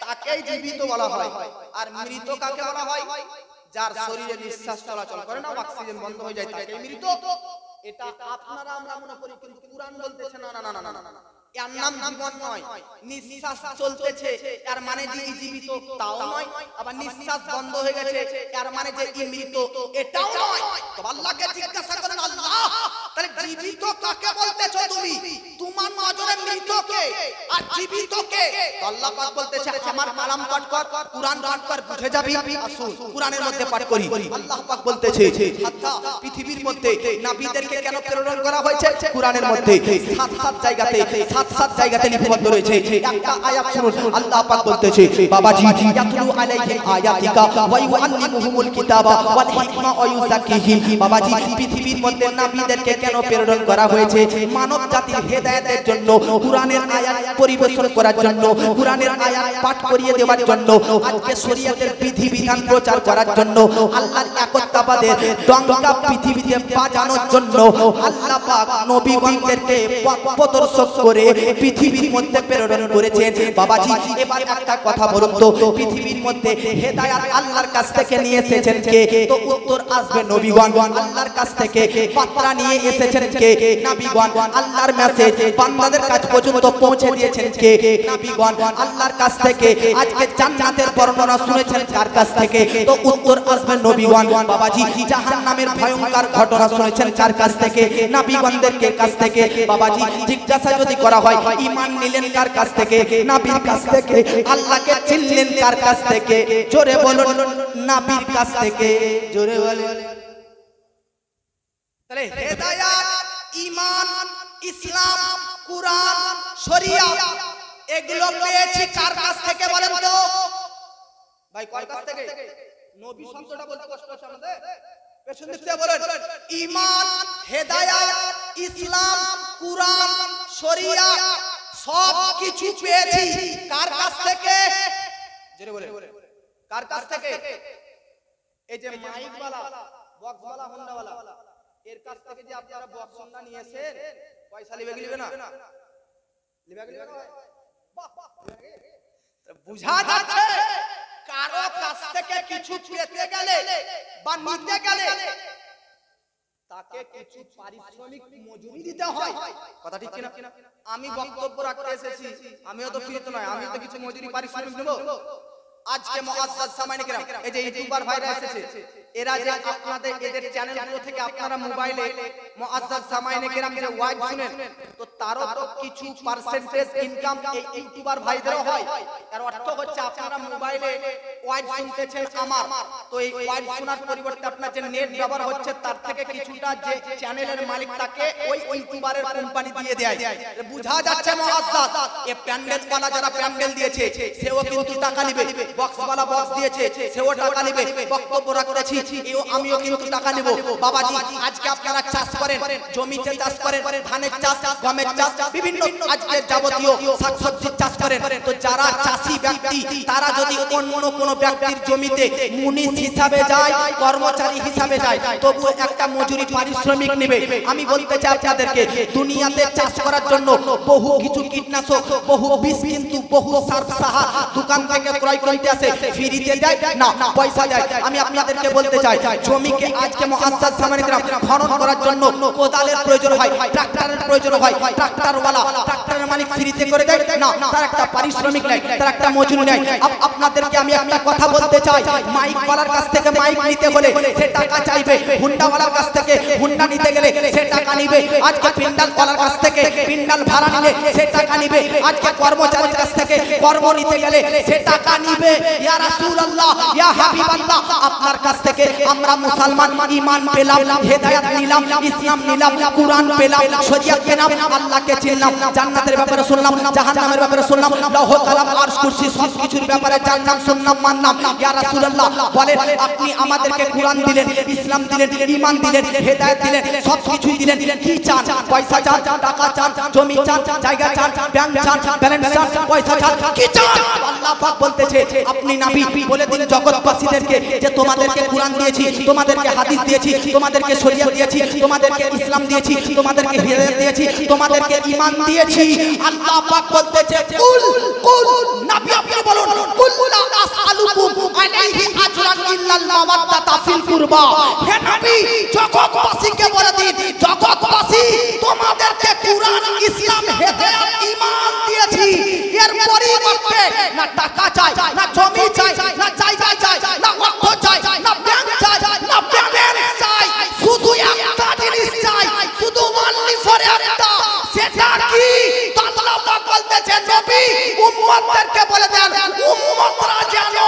তাকেই জীবিত বলা হয়। আর মৃত কাকে বলা হয়? যার শরীরে নিঃশ্বাস চলাচল করে না, অক্সিজেন বন্ধ হয়ে যায়, তাকেই মৃত। এটা আপনারা আমরা মনে করি, কিন্তু কুরআন বলতেছে না না না না না, এর নাম জীবন নয়। নিঃশ্বাস চলতেছে এর মানে যে জীবিত তাও নয়, আবার নিঃশ্বাস বন্ধ হয়ে গেছে এর মানে যে মৃত এটাও নয়। তো আল্লাহকে জিজ্ঞাসা করেন, আল্লাহ তাহলে জীবিত কাকে বলতেছো তুমি? তোমার নজরে মৃত কে আর জীবিত কে? তো আল্লাহ পাক বলতেছে, আমার কালাম পাঠ কর, কুরআন পাঠ কর, বুঝে যাবি। আসুন কুরআনের মধ্যে পাঠ করি। আল্লাহ পাক বলতেছে, হাত্তা পৃথিবীর মধ্যে নবীদেরকে কেন প্রেরণ করা হয়েছে? কুরআনের মধ্যে সাত জায়গাতে লিপিবদ্ধ রয়েছে। একটা আয়াত শুনুন, আল্লাহ পাক বলতেছে, বাবাজি ইয়াতলু আলাইহিম আয়াতিকা ওয়া ইউআল্লিমুহুমুল কিতাবা ওয়াল হিকমা ওয়া ইউযাক্কিহিম। বাবাজি পৃথিবীর মধ্যে নবীদেরকে কেন প্রেরণ করা হয়েছে? মানব জাতির হেদায়েতের জন্য, কুরআনের আয়াত পরিবেশন করার জন্য, কুরআনের আয়াত পাঠ করিয়ে দেওয়ার জন্য, আজকে শরীয়তের বিধিবিধান প্রচার করার জন্য, আল্লাহর একত্ববাদের ডঙ্কা পৃথিবীতে বাজানোর জন্য আল্লাহ পাক নবীগণদেরকে পথ প্রদর্শক করে পৃথিবীর মধ্যে প্রেরণ করেছেন। বাবাজি এবার একটা কথা বলুন তো, পৃথিবীর মধ্যে হেদায়েত আল্লাহর কাছ থেকে নিয়ে এসেছেন কে? তো উত্তর আসবে নবীগণ। আল্লাহর কাছ থেকে বার্তা নিয়ে এসেছেন কে? নবীগণ। আল্লাহর মেসেজ বান্দাদের কাছ পর্যন্ত পৌঁছে দিয়েছেন কে? নবীগণ। আল্লাহর কাছ থেকে আজকে জান্নাতের বর্ণনা শুনেছেন কার কাছ থেকে? তো উত্তর আসবে নবীগণ। বাবাজি জাহান্নামের ভয়ঙ্কর ঘটনা শুনেছেন কার কাছ থেকে? নবীগণদেরকে কাছ থেকে। বাবাজি জিজ্ঞাসা যদি করা হয়, ঈমান নিলেন কার কাছ থেকে? নবীর কাছ থেকে। আল্লাহকে চিনলেন কার কাছ থেকে? জোরে বলুন, নবীর কাছ থেকে। জোরে বলুন। তাহলে হেদায়েত, ঈমান, ইসলাম, কুরআন, শরিয়াত এগুলো পেয়েছি কার কাছ থেকে বলেন তো? ভাই কার কাছ থেকে? নবী শব্দটা বলতে কষ্ট হচ্ছে আমাদের? পেছন দিক থেকে বলেন, ঈমান, হেদায়েত, ইসলাম, কুরআন, শরিয়াত সব কিছু পেয়েছি কার কাছ থেকে? জোরে বলেন, কার কাছ থেকে? এই যে মাইক वाला, বক্স वाला, হোন্ডা वाला, এর কাছ থেকে যে আপনারা বক্স হোন্ডা নিয়েছেন, পয়সা লিবে কি লিবে না? লিবে কি লিবে না? বাহ বাহ। বুঝা যাচ্ছে কারো কাছ থেকে কিছু পেতে গেলে বা নিতে গেলে তাকে কিছু পারিশ্রমিক মজুরি দিতে হয়। কথা ঠিক কিনা? আমি বক্তব্য রাখতে এসেছি, আমিও তো ফ্রি তো নয়, আমি তো কিছু মজুরি পারিশ্রমিক দেব। আজকে মুআজ্জাজ সামাইনে কেরাম, এই যে ইউটিউবার ভাইরা এসেছে, এরা যে আপনাদের এদের চ্যানেলগুলো থেকে আপনারা মোবাইলে মুআজ্জাজ সামাইনে কেরাম যে ওয়াজ শুনেন, তো তারও তো কিছু পার্সেন্টেজ ইনকাম এই ইউটিউবার ভাইদেরও হয়। এর অর্থ হচ্ছে আপনারা মোবাইলে ওয়াজ শুনতেছেন আমার, তো এই ওয়াজ শোনার পরিবর্তে আপনার যে নেট ব্যবহার হচ্ছে তার থেকে কিছুটা যে চ্যানেলের মালিক তাকে ওই ইউটিউবারের কোম্পানি দিয়ে দেয়। বুঝা যাচ্ছে মুআজ্জাজ এই প্যান্ডেলওয়ালা যারা প্যান্ডেল দিয়েছে সেও কিন্তু টাকা নেবে, বক্সওয়ালা বক্স দিয়েছে সেও টাকা নেবে, বক্তব্য রাখতেছি এও আমিও কিন্তু টাকা নেব। বাবাজি আজকে আপনারা চাষ করেন, জমিতে চাষ করেন, ধানের চাষ, গমের চাষ, বিভিন্ন আজকে যাবতীয় শাকসবজির চাষ করেন, তো যারা চাষী ব্যক্তি তারা যদি অন্য কোনো ব্যক্তির জমিতে মুনিশ হিসাবে যায়, কর্মচারী হিসাবে যায়, তবু একটা মজুরি পারিশ্রমিক নেবে। আমি বলতে চাই আপনাদেরকে, দুনিয়াতে চাষ করার জন্য বহু কিছু কীটনাশক, বহু বিষ, কিন্তু বহু সার সাহা দোকান থেকে ক্রয় করতে আসে, ফ্রিতে দেয় না, পয়সা দেয়। আমি আপনাদেরকে বলতে চাই, জমিকে আজকে মুআজ্জাজ সামাইনে কেরাম খনন করার জন্য কোদালের প্রয়োজন হয়, ট্রাক্টরের প্রয়োজন হয়, ট্রাক্টরওয়ালা, ট্রাক্টরের মালিক ফ্রিতে করে দেয় না, তার একটা পারিশ্রমিক নেয়, তার একটা মজুরি নেয়। আপনাদেরকে আমি একটা কথা বলতে চাই, মাইকওয়ালার কাছ থেকে মাইক নিতে হলে সে টাকা চাইবে, হুন্ডাওয়ালার কাছ থেকে হুন্ডা নিতে গেলে সে টাকা নিবে, আজকে পিন্ডালওয়ালার কাছ থেকে পিন্ডাল ভাড়া নিলে সে টাকা নিবে, আজকে কর্মচারীর কাছ থেকে কর্ম নিতে গেলে সে টাকা নিবে। ইয়া রাসূলুল্লাহ, ইয়া হাবিবাল্লাহ, আপনার কাছ থেকে আমরা মুসলমান ঈমান পেলাম, হেদায়েত নিলাম, ইসলাম নিলাম, কুরআন পেলাম, শরীয়ত পেলাম, আল্লাহকে চিনলাম, জান্নাতের ব্যাপারে শুনলাম, জাহান্নামের ব্যাপারে শুনলাম, লৌহ কালাম আরশ কুরসি সব কিছুর ব্যাপারে জানলাম, শুনলাম, মানলাম। ইয়া রাসূলুল্লাহ বলেন, আপনি আমাদেরকে কুরআন দিলেন, ইসলাম দিলেন, ঈমান দিলেন, হেদায়েত দিলেন, সব কিছুই দিলেন, কি চান? পয়সা চান, টাকা চান, জমি চান, জায়গা চান, ব্যাংক চান, ব্যালেন্স চান, পয়সা চান, কি চান? আল্লাহ পাক বলতেছে, আপনি নবী বলে দিন জগৎবাসীদেরকে যে তোমাদেরকে কুরআন দিয়েছি, তোমাদেরকে হাদিস দিয়েছি, তোমাদেরকে শরীয়ত দিয়েছি, তোমাদেরকে ইসলাম দিয়েছি, তোমাদেরকে হিদায়াত দিয়েছি, তোমাদেরকে ঈমান দিয়েছি। আল্লাহ পাক বলতেছে, কুল কুল, নবী আপনি বলুন, কুল লা আসআলুকুম আলাইহি আজরান ইল্লাল মাওয়াদ্দাতা ফিল কুরবা। হে নবী জগৎবাসীকে বলে দিন, জগৎবাসী তোমাদেরকে কুরআন, ইসলাম, হেদায়াত, ঈমান দিয়েছি, এর পরিবর্তে না টাকা চাই, না জমি চাই, না জায়গা চাই, না অর্থ চাই, না ব্যাংক চাই, না ব্যালেন্স চাই, শুধু একটা জিনিস চাই, শুধু অনলি ফর একটা, সেটা কি? আল্লাহ পাক বলতেছে, নবী উম্মতদেরকে বলে দেন, উম্মতরা জানো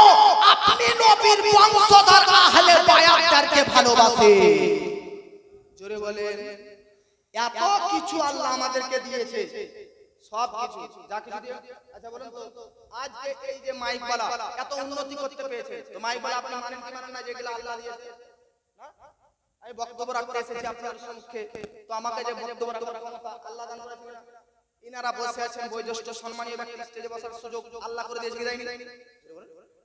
আপনি নবীর বংশধর আহলে বায়াতদেরকে ভালোবাসে। জোরে বলেন, এত কিছু আল্লাহ আমাদেরকে দিয়েছে, সব কিছু যা কিছু দিয়ে। আচ্ছা বলেন তো, আজকে এই যে মাইকওয়ালা এত উন্নতি করতে পেরেছে, তো মাইকওয়ালা আপনি মানেন কি মানেন না যেগুলো আল্লাহ দিয়েছে? আমি বক্তব্য রাখতে এসেছি আপনার সম্মুখে, তো আমাকে যে বক্তব্য রাখার ক্ষমতা আল্লাহ দান করেছেন না? ইনারা বসে আছেন বয়োজ্যেষ্ঠ সম্মানীয় ব্যক্তি, স্টেজে বসার সুযোগ আল্লাহ করে দিয়েছে কি দেয়নি?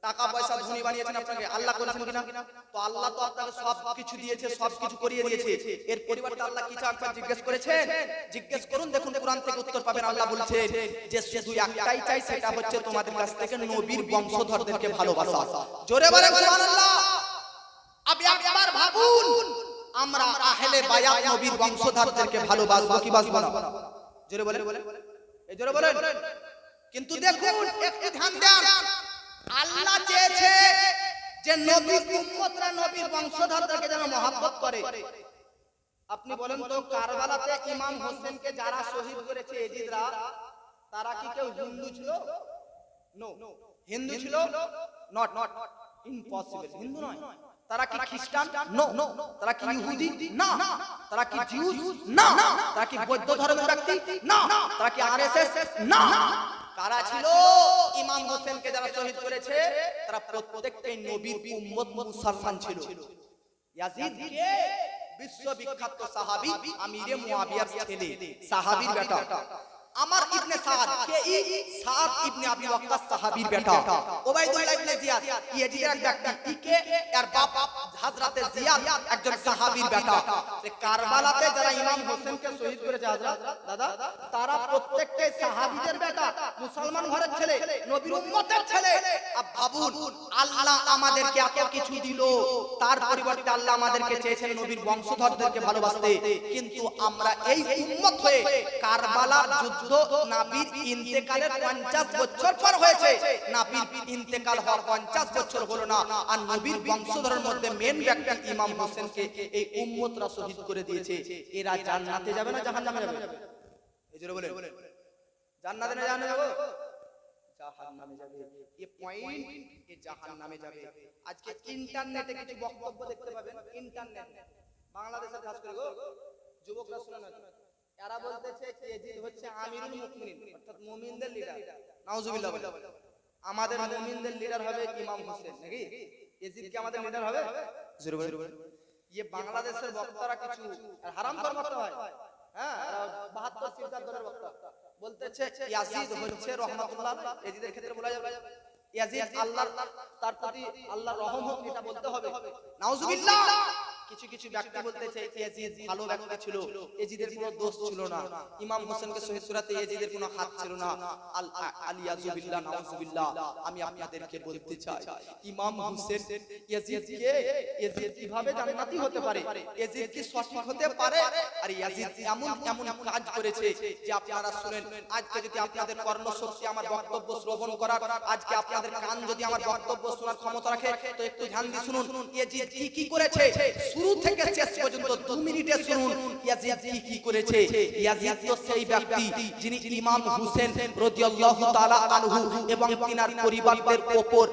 টাকা পয়সা ধনী বানিয়েছেন আপনাকে, আল্লাহ করেছেন কিনা? তো আল্লাহ তো আপনাকে সব কিছু দিয়েছে, সব কিছু করিয়ে দিয়েছে, এর পরিবর্তে আল্লাহ কি চান একবার জিজ্ঞেস করেছেন? জিজ্ঞেস করুন, দেখুন কোরআন থেকে উত্তর পাবেন। আল্লাহ বলছে যে শুধু একটাই চাই, সেটা হচ্ছে তোমাদের কাছ থেকে নবীর বংশধরদেরকে ভালোবাসা। জোরে বলেন সুবহানাল্লাহ। আপনি একবার ভাবুন, আমরা আহলে বায়াত নবীর বংশধরদেরকে ভালোবাসবো কি বাসবো না? জোরে বলেন, এই জোরে বলেন। কিন্তু দেখুন, একটু ধ্যান দেন, আল্লাহ চেয়েছে যে নবীর উম্মতরা নবীর বংশধরদেরকে যেন মহব্বত করে। আপনি বলেন তো, কারবালাতে ইমাম হোসেনকে যারা শহীদ করেছে এজিদরা, তারা কি কেউ হিন্দু ছিল? নো। হিন্দু ছিল? নট, ইম্পসিবল, হিন্দু নয়। তারা কি খ্রিস্টান? নো। তারা কি ইহুদি? না। তারা কি জিউস? না। তারা কি বৌদ্ধ ধর্মের ব্যক্তি? না। তারা কি আরএসএস? না। কারা ছিল? ইমাম হোসেনকে যারা শহীদ করেছে তারা প্রত্যেকটাই নবীর উম্মত, মুসলমান ছিল। ইয়াজিদ কে? বিশ্ববিখ্যাত সাহাবী, আমিরে মুয়াবিয়ার ছেলে, সাহাবীর বেটা। আমার ইবনে সাদ কে? সাদ ইবনে আবি ওয়াক্কাস সাহাবীর বেটা। উবাইদুল্লাহ ইবনে জিয়াদ ইয়াজিদের এক ব্যক্তি, কে? এর বাপ হযরতে জিয়াদ একজন সাহাবীর বেটা। যে কারবালাতে যারা ইমাম হোসেনকে শহীদ করেছে হযরত দাদা, তারা প্রত্যেকটাই সাহাবীদের বেটা, মুসলমান ঘরের ছেলে, নবীর উম্মতের ছেলে। আর ভাবুন, আল্লাহ আমাদেরকে এত কিছু দিল, তার পরিবর্তে আল্লাহ আমাদেরকে চেয়েছেন নবীর বংশধরদেরকে ভালোবাসতে। কিন্তু আমরা এই উম্মত হয়ে কারবালার যুদ্ধ নবীর ইন্তেকালের 50 বছর পর হয়েছে, নবীর ইন্তেকাল হওয়ার 50 বছর হলো না, আর নবীর বংশধরের মধ্যে মেন ব্যক্তি ইমাম হোসেনকে এই উম্মতরা শহীদ করে দিয়েছে। এরা জান্নাতে যাবে না জাহান্নামে যাবে? এই জোরে বলেন, জান্নাতে না জাহান্নামে যাবে? জাহান্নামে যাবে। এই পয়েন্ট, এই জাহান্নামে যাবে। আজকে ইন্টারনেটে কিছু বক্তব্য দেখতে পাবেন, ইন্টারনেট বাংলাদেশের খাস করে যুবকরা শুনে না, এরা বলতেছে ইয়াজিদ হচ্ছে আমিরুল মুমিনিন, অর্থাৎ মুমিনদের লিডার। নাউজুবিল্লাহ। আমাদের মুমিনদের লিডার হবে ইমাম হোসেন, নাকি? ইয়াজিদ কি আমাদের লিডার হবে? জোরে বলেন। ये বাংলাদেশের বক্তারা কিছু হারাম কর বক্তা হয়, হ্যাঁ, 72 সিদ্ধার দলের বক্তা বলতেছে ইয়াজিদ হচ্ছে রাহমাতুল্লাহ। ইয়াজিদের ক্ষেত্রে বলা যাবে ইয়াজিদ আল্লাহর, তার প্রতি আল্লাহর রহম হোক, এটা বলতে হবে। নাউজুবিল্লাহ। কিছু কিছু ব্যক্তি বলতেছে ইয়াজিদ ভালো ব্যক্তি ছিল, ইয়াজিদের কোনো দোষ ছিল না, ইমাম হোসেনকে শহীদ করাতে ইয়াজিদের কোনো হাত ছিল না। আলিয়াজুবিল্লাহ, নাউজুবিল্লাহ। আমি আপনাদেরকে বলতে চাই, ইমাম হোসেন ইয়াজিদকে, ইয়াজিদ কিভাবে জান্নাতি হতে পারে? ইয়াজিদ কি সঠিক হতে পারে? আর ইয়াজিদ এমন এমন কাজ করেছে যে আপনারা শুনেন। আজকে যদি আপনাদের কর্ণশক্তি আমার বক্তব্য শ্রবণ করার, আজকে আপনাদের কান যদি আমার বক্তব্য শোনার ক্ষমতা রাখে, তো একটু ধ্যান দিয়ে শুনুন। ইয়াজিদ কি কি করেছে শুরু থেকে শেষ পর্যন্ত 2 মিনিটে শুনুন। ইয়াজিদ কি কি করেছে? ইয়াজিদ তো সেই ব্যক্তি যিনি ইমাম হোসেন রাদিয়াল্লাহু তাআলা আনহু এবং তিনার পরিবারদের উপর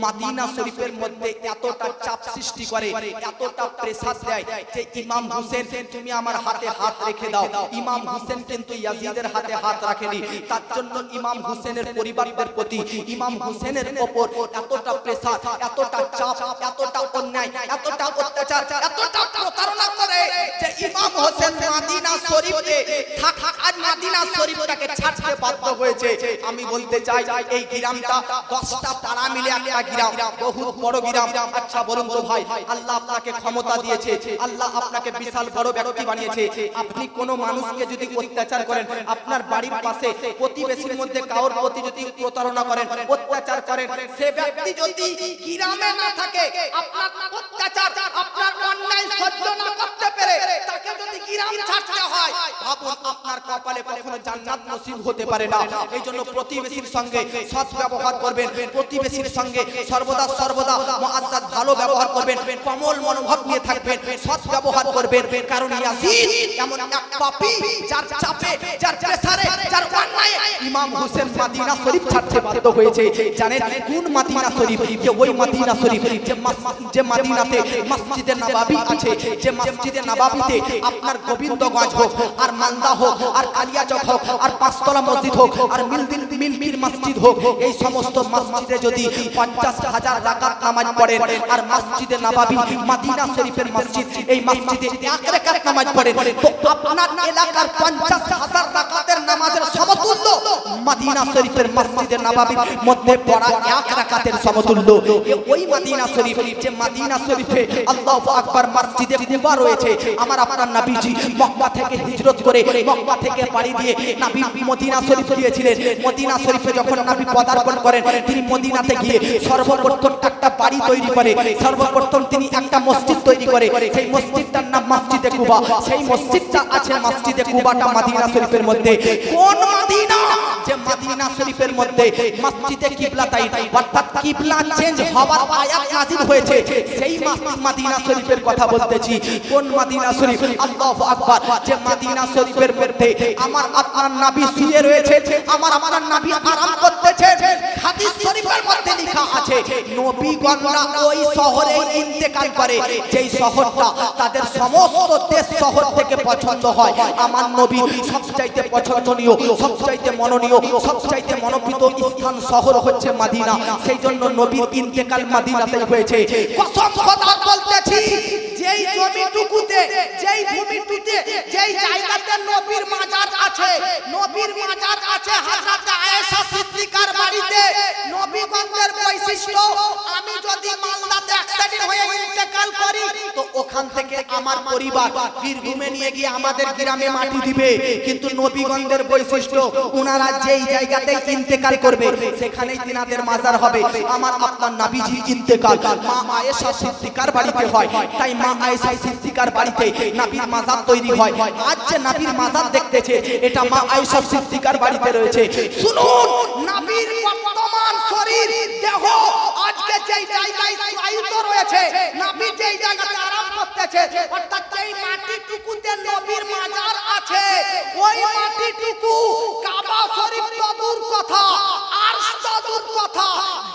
মদিনা শরীফের মধ্যে এতটা চাপ সৃষ্টি করে, এতটা প্রেসার দেয় যে ইমাম হোসেন তুমি আমার হাতে হাত রেখে দাও। ইমাম হোসেন কিন্তু ইয়াজিদের হাতে হাত রাখেনি। তার জন্য ইমাম হোসেনের পরিবারদের প্রতি ইমাম হোসেনের উপর এতটা প্রেসার, এতটা চাপ, এতটা অন্যায়, এতটা অত্যাচার, এতটা প্রতারণা করে যে ইমাম হোসেন মদিনা শরীফে আর মদিনা শরীফটাকে ছাড়তে বাধ্য হয়েছে। আমি বলতে চাই এই গ্রামটা 10টা পাড়া মিলে একটা গ্রাম, বহুত বড় গ্রাম। আচ্ছা বলুন তো ভাই, আল্লাহ আপনাকে ক্ষমতা দিয়েছে, আল্লাহ আপনাকে বিশাল বড় ব্যক্তি বানিয়েছে। আপনি কোন মানুষকে যদি অত্যাচার করেন, আপনার বাড়ির পাশে প্রতিবেশীর মধ্যে কারোর প্রতি যদি প্রতারণা করেন, অত্যাচার করেন, সে ব্যক্তি যদি গ্রামে না থাকে, আপনার অত্যাচার, আপনার অন্যায় সহ্য না করতে পেরে তাকে যদি গ্রাম ছাড়তে হয়, ভাবুন আপনার কপালে কখনো জান্নাত নসিব হতে পারে না। এইজন্য প্রতিবেশীর সঙ্গে সৎ ব্যবহার করবেন, প্রতিবেশীর সঙ্গে সর্বদা সর্বদা মুআজ্জাজ ভালো ব্যবহার করবেন, কমল মনোভাব নিয়ে থাকবেন, সৎ ব্যবহার করবেন। কারণ ইয়াজিদ এমন এক পাপী, যার চাপে, যার প্রেসারে, যার অন্যায়ে ইমাম হোসেন মদিনা শরীফ ছাড়তে বাধ্য হয়েছে। জানেন কোন মদিনা শরীফ? যে ওই মদিনা শরীফ যে মদিনাতে মসজিদে নববী আছে, যে মসজিদে নববীতে আপনার গোবিন্দগঞ্জ হোক, আর মালদা হোক, আর কালিয়াচক হোক, আর পাঁচতলা মসজিদ হোক, আর মিলকির মসজিদ হোক, এই সমস্ত মসজিদে যদি 50,000 রাকাত নামাজ পড়েন, আর মসজিদে নববী মদিনা শরীফের মসজিদ, এই মসজিদে 1 রাকাত নামাজ পড়েন, তো আপনার এলাকার 50,000 রাকাতের নামাজের সমতুল্য মদিনা শরীফের মসজিদে নববীর মধ্যে পড়া 1 রাকাতের সমতুল্য। ওই মদিনা শরীফ, যে মদিনা শরীফে আল্লাহু আকবার মসজিদে কুবা রয়েছে। আমার আপনার নবীজি মক্কা থেকে হিজরত করে, মক্কা থেকে পাড়ি দিয়ে নবী মদিনা শরীফ গিয়েছিলেন। মদিনা শরীফে যখন নবী পদার্পণ করেন, তিনি মদিনাতে গিয়ে সর্বপ্রথম একটা বাড়ি তৈরি করে, সর্বপ্রথম তিনি একটা মসজিদ তৈরি করে। সেই মসজিদটার নাম মসজিদে কুবা। সেই মসজিদটা আছে মসজিদে কুবাটা মদিনা শরীফের মধ্যে। কোন মদিনা? যে মদিনা শরীফের মধ্যে মসজিদে কিবলাতাইন, অর্থাৎ কিবলা চেঞ্জ হওয়ার আয়াত নাযিল হয়েছে, সেই মদিনা শরীফের কথা বলতেছি। কোন মদিনা শরীফ? আল্লাহু আকবার। যে মদিনা শরীফের মধ্যে আমার আপনার নবী শুয়ে রয়েছে, আমার আপনার নবী আরাম করতেছে। হাদিস শরীফের মধ্যে লেখা আছে নবীগণরা ওই শহরে ইন্তেকাল করে, যেই শহরটা তাদের সমস্ত দেশ শহর থেকে পছন্দ হয়। আমার নবী সবচাইতে পছন্দনীয়, সবচাইতে মনোনীয়, সবচাইতে মনোপ্রিত স্থান শহর হচ্ছে মদিনা। সেই জন্য নবীর ইন্তেকাল মদিনাতে হয়েছে। কসম খোদার বলতেছি, যেই জমিটুকুতে, যেই ভূমিটুকুতে, যেই জায়গাতে নবীর মাজার আছে, নবীর মাজার আছে হযরত আয়েশা সিদ্দিকার বাড়িতে। নবীগণের বৈশিষ্ট্য, আমি যদি মালদাতে অ্যাক্সিডেন্ট হয়ে ইন্তেকাল করি, তো ওখানে ওখান থেকে আমার পরিবার বীরভূমে নিয়ে গিয়ে আমাদের গ্রামে মাটি দিবে, কিন্তু নবীগণদের বৈশিষ্ট্য ওনারা যেই জায়গাতে ইন্তেকাল করবে সেখানেই তিনাদের মাজার হবে। আমার আপনার নবীজি ইন্তেকাল মা আয়েশা সিদ্দিকার বাড়িতে হয়, তাই মা আয়েশা সিদ্দিকার বাড়িতে নবীর মাজার তৈরি হয়। আজ যে নবীর মাজার দেখতেছে এটা মা আয়েশা সিদ্দিকার বাড়িতে রয়েছে। শুনুন, নবীর বর্তমান শরীর দেহ আজকে যেই জায়গায় শায়িত রয়েছে, নবী যেই জায়গাতে আরাম করতেছে, অর্থাৎ যেই মাটিটুকুতে নবীর মাজার আছে ওই মাটিটুকু কাবা শরীফ তো দূর কথা, আরশ তো দূর কথা,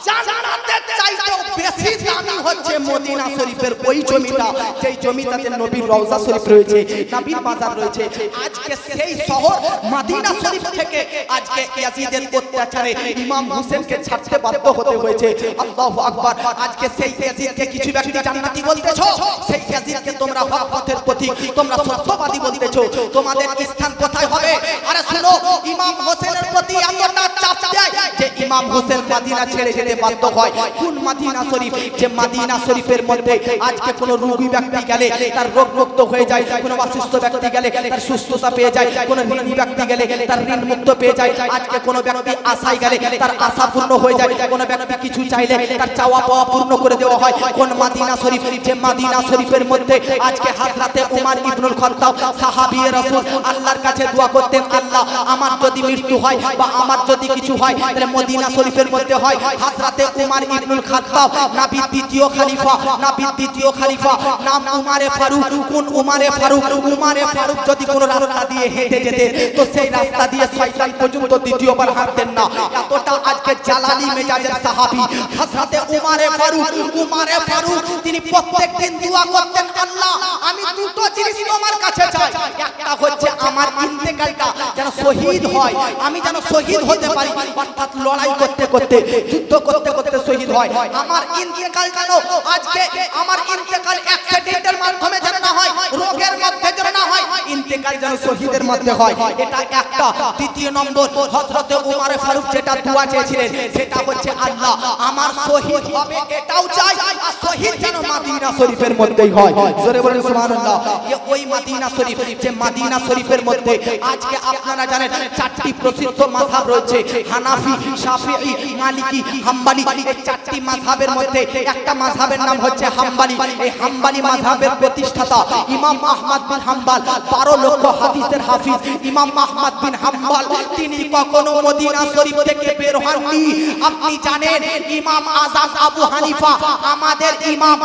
জান্নাতের চাইতেও বেশি দামি হচ্ছে মদিনা শরীফের ওই জমিটা, যেই জমিটাতে নবীর রওজা শরীফ রয়েছে, নবীর মাজার রয়েছে। আজকে সেই শহর মদিনা শরীফ থেকে আজকে ইয়াজিদের অত্যাচারে ইমাম হোসেনকে ছাড়তে বাধ্য হতে হয়েছে। আল্লাহু আকবার। আজকে সেই ইয়াজিদকে কিছু ব্যক্তি জান্নাতি বলতেছো, সেই ইয়াজিদকে তোমরা হক পথের প্রতীক, তোমরা সত্যবাদী বলতেছো, তোমাদের স্থান কোথায় হবে? আরে শুনো, ইমাম হোসেনের প্রতি এতটা চাপ দেয় যে ইমাম হোসেন মদিনা ছেড়ে যেতে বাধ্য হয়। কোন মদিনা শরীফ? যে মদিনা শরীফের মধ্যে আজকে কোনো রোগী ব্যক্তি গেলে তার রোগ মুক্ত হয়ে যায়, কোনো অসুস্থ ব্যক্তি গেলে তার সুস্থতা পেয়ে যায়, কোনো ঋণী ব্যক্তি গেলে তার ঋণ মুক্ত পেয়ে যায়, আজকে কোনো ব্যক্তি আশায় গেলে তার আশা পূর্ণ হয়ে যায়, কোনো ব্যক্তি কিছু চাইলে তার চাওয়া পাওয়া পূর্ণ করে দেওয়া হয়। কোন মদিনা শরীফ? যে মদিনা শরীফের মধ্যে আজকে হযরতে উমর ইবনুল খাত্তাব সাহাবী রাসূল আল্লাহর কাছে দোয়া করতেন, আল্লাহ আমার যদি মৃত্যু হয় বা আমার যদি কিছু হয় তাহলে মদিনা শরীফের মধ্যে হয়। হযরতে উমর ইবনুল খাত্তাব নবীর দ্বিতীয় খলিফা, নবীর দ্বিতীয় খলিফা নাম উমরে ফারুক। কোন উমরে ফারুক? উমরে ফারুক যদি কোনো রাস্তা দিয়ে হেঁটে যেতেন তো সেই রাস্তা দিয়ে শয়তান পর্যন্ত দ্বিতীয়বার হাঁটতেন না। এতটা আজকে জালালি মেজাজের সাহাবী হযরতে উমরে ফারুক। উমরে ফারুক তিনি প্রত্যেকদিন দোয়া করতেন, আল্লাহ আমি দুটো জিনিস তোমার কাছে চাই, একটা হচ্ছে আমার ইন্তেকালটা যেন শহীদ হয়, আমি যেন শহীদ হতে পারি, অর্থাৎ লড়াই করতে করতে যুদ্ধ করতে করতে শহীদ হয়। আমার ইন্তেকাল যেন আজকে আমার ইন্তেকাল অ্যাক্সিডেন্টের মাধ্যমে যেন না হয়, রোগের মধ্যে যেন না হয়, ইন্তেকাল যেন শহীদের মধ্যে হয়, এটা একটা। দ্বিতীয় নম্বর হযরতে উমর ফারুক যেটা দোয়া চেয়েছিলেন সেটা হচ্ছে আল্লাহ আমার শহীদ হবে এটাও চাই, আর শহীদ যেন মদিনা শরীফের মধ্যেই হয়। জোরে বলেন সুবহানাল্লাহ। এই ওই মদিনা শরীফ, যে মদিনা শরীফের মধ্যে আজকে আপনারা জানেন চারটি প্রসিদ্ধ মাযহাব রয়েছে, হানাফি, শাফিঈ, মালিকি, হাম্বলি। এই চারটি মাযহাবের মধ্যে একটা মাযহাবের নাম হচ্ছে হাম্বলি। এই হাম্বলি মাযহাবের প্রতিষ্ঠাতা ইমাম আহমদ বিন হাম্বল, 12 লক্ষ হাদিসের হাফিজ ইমাম আহমদ বিন হাম্বল, তিনি কখনো মদিনা শরীফ থেকে বের হননি। আপনি জানেন ইমাম আযম আবু হানিফা, আমাদের ইমাম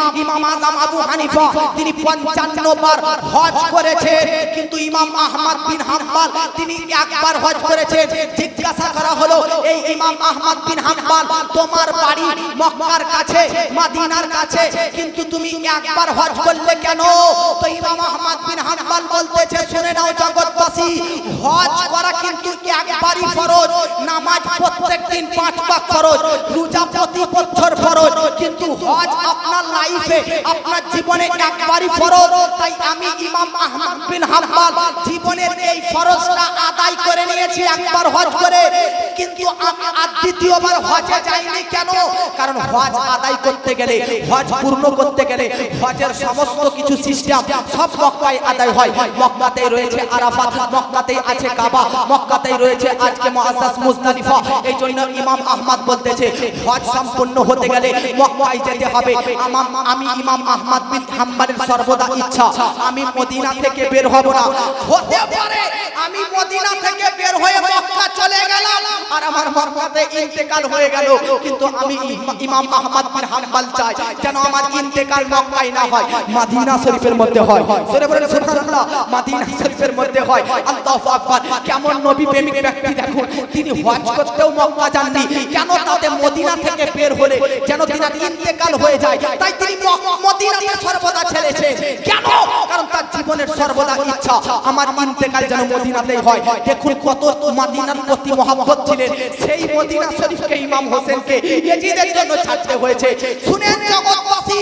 আযম আবু হানিফা তিনি 55 বার হজ করেছেন, কিন্তু ইমাম আহমদ বিন হাম্বল তিনি একবার হজ করেছেন। জিজ্ঞাসা করা হলো, এই ইমাম আহমদ বিন হাম্বল তোমার বাড়ি মক্কার কাছে, মদিনার কাছে, কিন্তু তুমি একবার হজ করলে কেন? তো ইমাম আহমদ বিন হাম্বল বলতেছে, শুনে নাও জগৎবাসী, হজ করা কিন্তু একবারই ফরজ, নামাজ প্রত্যেকদিন 5 ওয়াক্ত ফরজ, রোজা প্রতি বছর ফরজ, কিন্তু হজ আপনার লাইফে আপনার জীবনে একবারই ফরজ। তাই আমি ইমাম আহমদ বিন হাম্বল জীবনের এই ফরজটা আদায় করে নিয়েছি একবার হজ করে, কিন্তু আমি আর দ্বিতীয়বার হজে যাইনি কেন? কারণ হজ আদায় করতে গেলে, হজ পূর্ণ করতে গেলে হজের সমস্ত কিছু সিস্টেম সব মক্কায় আদায় হয়। মক্কাতেই রয়েছে আরাফাত, মক্কাতেই আছে কাবা, মক্কাতেই রয়েছে আজকে মুআজ্জাজ মুজদালিফা। এই জন্য ইমাম আহমদ বলতেছে হজ সম্পূর্ণ হতে গেলে মক্কায় যেতে হবে। আমি ইমাম আহমদ বিন হাম্বলের সর্বদা ইচ্ছা আমি মদিনা থেকে বের হব না। হতে পারে আমি মদিনা থেকে বের হয়ে মক্কা চলে গেলাম আর আমার মক্কাতে ইন্তেকাল হয়ে গেল, কিন্তু আমি ইমাম আহমদ বিন হাম্বল চাই যেন আমার ইন্তেকাল মক্কায় না হয়, মদিনা শরীফের মধ্যে হয়। জোরে বলেন সুবহানাল্লাহ। মদিনা শরীফের মধ্যে হয়। আল্লাহু আকবার। কেমন নবী প্রেমিক ব্যক্তি দেখুন, তিনি হজ করতেও মক্কা যাননি, কেন? তাতে মদিনা থেকে বের হলে যেন তিনার ইন্তেকাল হয়ে যায়, তাই তিনি মদিনাতে সর্বদা ছেড়েছে। কেন? কারণ তার জীবনের সর্বদা ইচ্ছা আমার ইন্তেকাল যেন মদিনাতেই হয়। দেখুন কত মদিনার প্রতি মহব্বত ছিলেন, সেই মদিনা শরীফকে ইমাম হোসেনকে ইয়াজিদের জন্য ছাড়তে হয়েছে। শুনেন জগৎবাসী,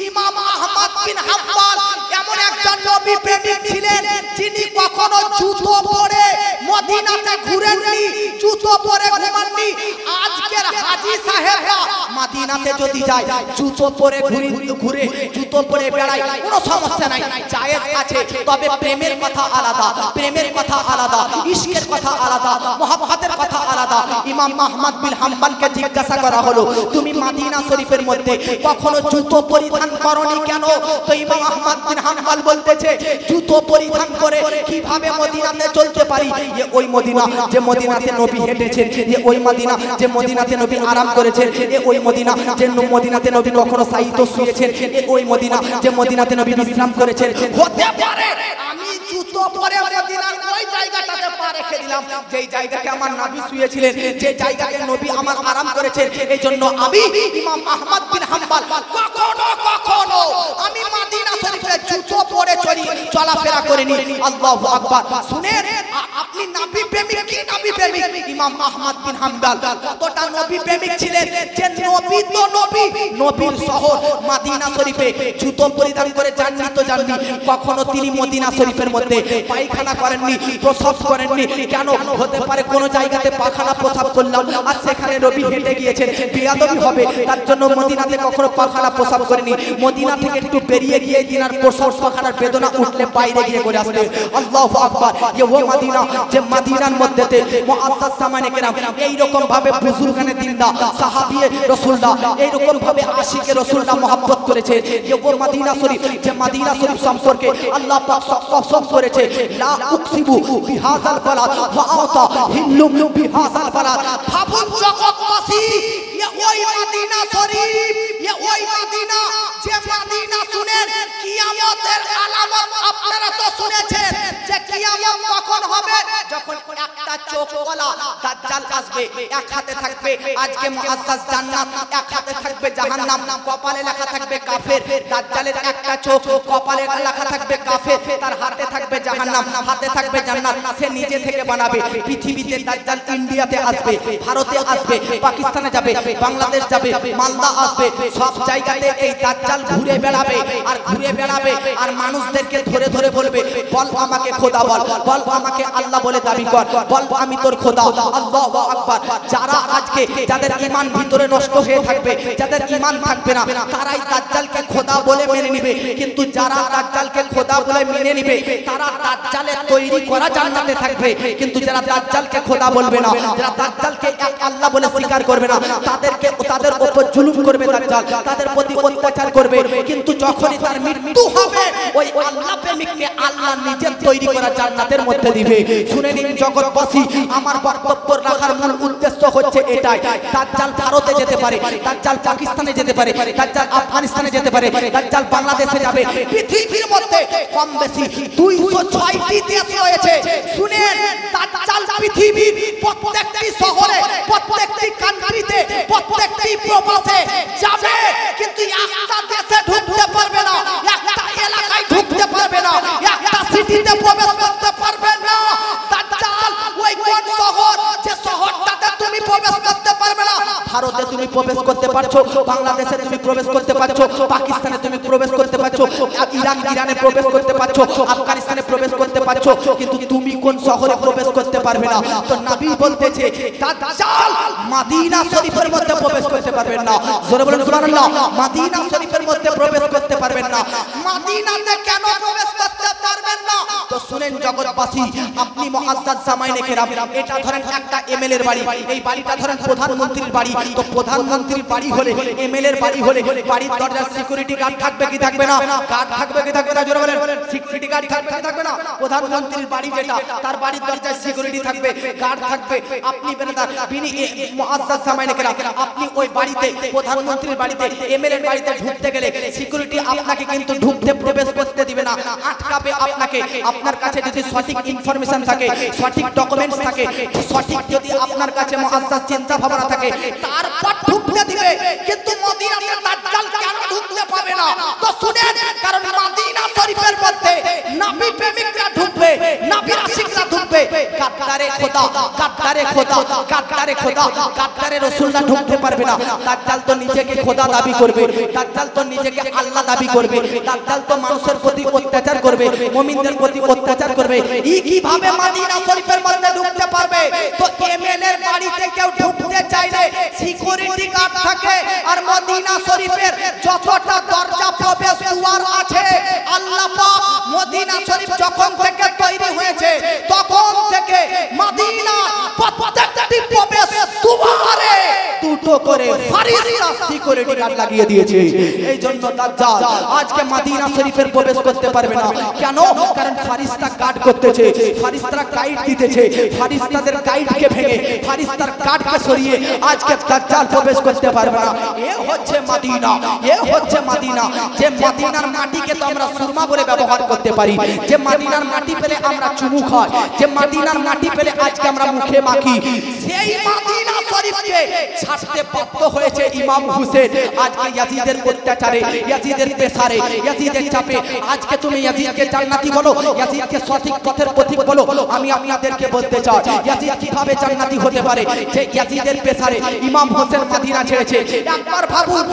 ইমাম আহমদ বিন হাম্বল এমন একজন নবী প্রেমিক ছিলেন যিনি কখনো জুতো পরে মদিনাতে ঘুরেননি, জুতো পরে ঘুমাননি। আজকের হাজী সাহেবরা মদিনাতে যদি যায় জুতো পরে ঘুরে জুতো পরে বেড়ায় কোনো সমস্যা নাই, জায়েজ আছে। তবে প্রেমের কথা আলাদা, প্রেমের কথা আলাদা, ইশকের কথা আলাদা, মুহাব্বতের কথা আলাদা। ইমাম আহমদ বিন হাম্বলকে জিজ্ঞাসা করা হলো, তুমি মদিনা শরীফের মধ্যে কখনো জুতো পরিধান করনি কেন? তো ইমাম আহমদ বিন হাম্বল বলতেছে, জুতো পরিধান করে কিভাবে মদিনাতে চলতে পারি? যে ওই মদিনা যে মদিনাতে নবী হেঁটেছেন, যে ওই মদিনা যে মদিনাতে নবী আরাম করেছেন, যে ওই মদিনা যে মদিনাতে নবী কখনো সাইত শুয়েছেন, ওই মদিনা যে মদিনাতে নবী বিশ্রাম করেছেন। হতে পারে আমি জুতো পরে মদিনার ওই জায়গাটাতে পা রেখে দিলাম, যেই জায়গাতে আমার নবী শুয়েছিলেন, যে জায়গাতে নবী আমার আরাম করেছেন। এইজন্য আমি ইমাম আহমদ বিন হাম্বল কখনো আমি মদিনা শরীফে জুতো পরে চলাফেরা করিনি। আল্লাহু আকবার। শুনেন, আপনি নবী প্রেমিক কি নবী প্রেমিক? ইমাম আহমদ বিন হাম্বল কতটা নবী প্রেমিক ছিলেন যে নবী তো নবী, নবীর শহর মদিনা শরীফে জুতো পরিধান করে যাননি তো যাননি, কখনো তিনি মদিনা শরীফের মধ্যে পায়খানা করেননি, প্রসাব করেননি। কেন? হতে পারে কোনো জায়গাতে পায়খানা প্রসাব করলাম আর সেখানে নবী হেঁটে গিয়েছেন, বিয়াদবি হবে, তার জন্য মদিনাতে কখনো পায়খানা প্রসাব করেনি। মদিনা থেকে একটু বেরিয়ে গিয়ে দিনার প্রসাব পায়খানার বেদনা উঠলে বাইরে গিয়ে করে আসতে। আল্লাহু আকবার। যে ও মদিনা যে মদিনার মধ্যেতে মুআজ্জাজ সামানে কেরাম এই রকম ভাবে বুজুর্গানে দিনদার সাহাবীয়ে রাসূলুল্লাহ এই রকম ভাবে আশিকে রাসূলুল্লাহ মহব্বত করেছে। যে ও মদিনা শরীফ যে মদিনা শরীফ সম্পর্কে আল্লাহ পাক কসম করেছে, লা উকসিবু বিহাযাল বালাদ ওয়া আতা হিল্লুম বিহাযাল বালাদ। ভাবুন জগৎবাসী, ওই মদিনা শরীফ, ওই মদিনা যে মদিনা, শুনেন কিয়ামতের আলামত আপনারা তো শুনেছেন যে কিয়ামত কখন হবে? যখন একটা চোখওয়ালা দাজ্জাল আসবে, এক হাতে থাকবে আজকে মুআজ্জাজ জান্নাত, এক হাতে থাকবে জাহান্নাম, কপালে লেখা থাকবে কাফের। দাজ্জালের একটা চোখ, কপালে লেখা থাকবে কাফের, তার হাতে থাকবে জাহান্নাম, হাতে থাকবে জান্নাত। সে নিজে থেকে বানাবে। পৃথিবীতে দাজ্জাল ইন্ডিয়াতে আসবে, ভারতে আসবে, পাকিস্তানে যাবে, বাংলাদেশ যাবে, মালদা আসবে, সব জায়গাতে এই দাজ্জাল ঘুরে বেড়াবে আর ঘুরে বেড়াবে আর মানুষদেরকে ধরে ধরে বলবে, বল আমাকে খোদা বল, বল আমাকে আল্লাহ বলে দাবি কর, বল আমি তোর খোদা। আল্লাহু আকবার। যারা আজকে যাদের ঈমান ভিতরে নষ্ট হয়ে থাকবে, যাদের ঈমান থাকবে না, তারাই দাজ্জালকে খোদা বলে মেনে নেবে। কিন্তু যারা দাজ্জালকে খোদা বলে মেনে নেবে, তারা দাজ্জালের তৈরি করা জান্নাতে থাকবে। কিন্তু যারা দাজ্জালকে খোদা বলবে না, যারা দাজ্জালকে এক আল্লাহ বলে স্বীকার করবে না, তাদের উপর জুলুম করবে দাজ্জাল, তাদের প্রতি অত্যাচার করবে। কিন্তু যখনই তার মৃত্যু হবে, ওই আল্লাহ প্রেমিককে আল্লাহ নিজের তৈরি করা জান্নাতের মধ্যে দিবে। শুনে নিন জগৎবাসী, আমার বক্তব্য রাখার মূল উদ্দেশ্য হচ্ছে এটাই। দাজ্জাল ভারতে যেতে পারে, দাজ্জাল পাকিস্তানে যেতে পারে, দাজ্জাল আফগানিস্তানে যেতে পারে, দাজ্জাল বাংলাদেশে যাবে। পৃথিবীর মধ্যে কম বেশি 206টি দেশ রয়েছে। শুনেন, দাজ্জাল পৃথিবীর প্রত্যেকটি শহরে, প্রত্যেকটি কান্ট্রিতে, প্রত্যেকটি প্রবাসে যাবে, কিন্তু একটা দেশে ঢুকতে পারবে না, একটা এলাকায় ঢুকতে পারবে না, একটা সিটিতে প্রবেশ করতে পারবে না। দাজ্জাল ওই কোন শহর, যে শহরটাতে তুমি প্রবেশ করতে পারবে না। ভারতে তুমি প্রবেশ করতে পারছো, বাংলাদেশে তুমি প্রবেশ করতে পারছো, পাকিস্তানে তুমি প্রবেশ করতে পারছো, ইরানে প্রবেশ করতে পারছো, আফগানিস্তানে প্রবেশ করতে পারছো, কিন্তু তুমি কোন শহরে প্রবেশ করতে পারবে না। তো নবী বলতেছে, দাজ্জাল মদিনা শরীফের মধ্যে প্রবেশ করতে পারবেন না। জোরে বলুন সুবহানাল্লাহ। মদিনা শরীফের মধ্যে প্রবেশ করতে পারবেন না। মদিনাতে কেন প্রবেশ করতে পারবেন না? তো শুনেন জগৎবাসী, আপনি মুআজ্জাজ জামাইনে কেরাম, এটা ধরেন একটা এমএলএ এর বাড়ি, এই বাড়িটা ধরেন প্রধানমন্ত্রীর বাড়ি। তো প্রধানমন্ত্রীর বাড়ি হলে, এমএলএ এর বাড়ি হলে, বাড়ির দরজার সিকিউরিটি গার্ড থাকবে কি থাকবে না? গার্ড থাকবে কি থাকবে না? জোরে বলেন, সিকিউরিটি গার্ড থাকবে কি থাকবে না? প্রধানমন্ত্রীর বাড়ি যেটা, তার বাড়ির দরজায় সিকিউরিটি থাকবে, গার্ড থাকবে। আপনি বেরাদার বিনি মুআজ্জাজ জামাইনে কেরাম, আপনি ওই বাড়িতে, প্রধানমন্ত্রীর বাড়িতে, এমএলএ এর বাড়িতে ঢুকতে গেলে সিকিউরিটি আপনাকে কিন্তু ঢুকতে প্রবেশ করতে দিবে না, আটকাবে আপনাকে। আপনার কাছে যদি সঠিক ইনফরমেশন থাকে, সঠিক ডকুমেন্টস থাকে, সঠিক যদি আপনার কাছে মুআজ্জাজ চিন্তা ভাবনা থাকে, তারপর ঢুকতে দিবে। কিন্তু মদিনাতে দাজ্জাল কেন ঢুকতে পাবে না? তো শুনেন, কারণ মদিনা শরীফের মধ্যে নবী প্রেমিকরা ঢুকবে, নবী আশিকরা ঢুকবে। গাদ্দারে খোদা, গাদ্দারে খোদা, গাদ্দারে খোদা, গাদ্দারে রাসূলুল্লাহ ঢুকতে পারবে না। দাজ্জাল তো নিজেকে খোদা দাবি করবে, দাজ্জাল তো নিজেকে আল্লাহ দাবি করবে, দাজ্জাল তো মানুষের প্রতি অত্যাচার করবে, মুমিনদের প্রতি অত্যাচার করবে। কিভাবে মদিনা শরীফের মধ্যে ঢুকতে পারবে? তো এমএলএ এর বাড়িতে কেউ ঢুকতে চাইলে সিকিউরিটি গার্ড থাকে। আর মদিনা শরীফের যতটা দরজা প্রবেশ দুয়ার আছে, আল্লাহ পাক মদিনা শরীফ যখন থেকে তৈরি হয়েছে তখন থেকে মদিনা প্রত্যেকটি প্রবেশ দুয়ারে দুটো করে ফারিস্তা সিকিউরিটি গার্ড লাগিয়ে দিয়েছে। এই জন্য দাজ্জাল আজকে মদিনা শরীফের প্রবেশ করতে পারবে না। কেন? কারণ ফারিস্তা গার্ড করতেছে, ফারিস্তারা গাইড দিতেছে। ফারিস্তাদের গাইডকে ভেঙে ফারিস্তার গার্ডকে সরিয়ে আজকে দাজ্জাল প্রবেশ করতে পারবে না। এ হচ্ছে মদিনা, এ হচ্ছে মদিনা। যে মদিনার মাটিকে তো আমরা সুরমা বলে ব্যবহার করতে পারি, যে মদিনার মাটি পেলে আমরা চুমু খাই, যে মদিনার মাটি পেলে আজকে আমরা মুখে মাখি, সেই মদিনা শরীফকে ছাড়তে বাধ্য হয়েছে ইমাম হুসেন। আজকে ইয়াজিদের অত্যাচারে, ইয়াজিদের প্রেসারে, ইয়াজিদের চাপে আজকে তুমি ইয়াজিদকে জান্নাতি বলো, ইয়াজিদকে সঠিক পথের পথিক বলো। আমি আপনাদেরকে বলতে চাই ইয়াজিদ কিভাবে জান্নাতি হতে পারে? যে ইয়াজিদের প্রেসারে ইমাম হোসেন মদিনা ছেড়েছে। একবার ভাবুন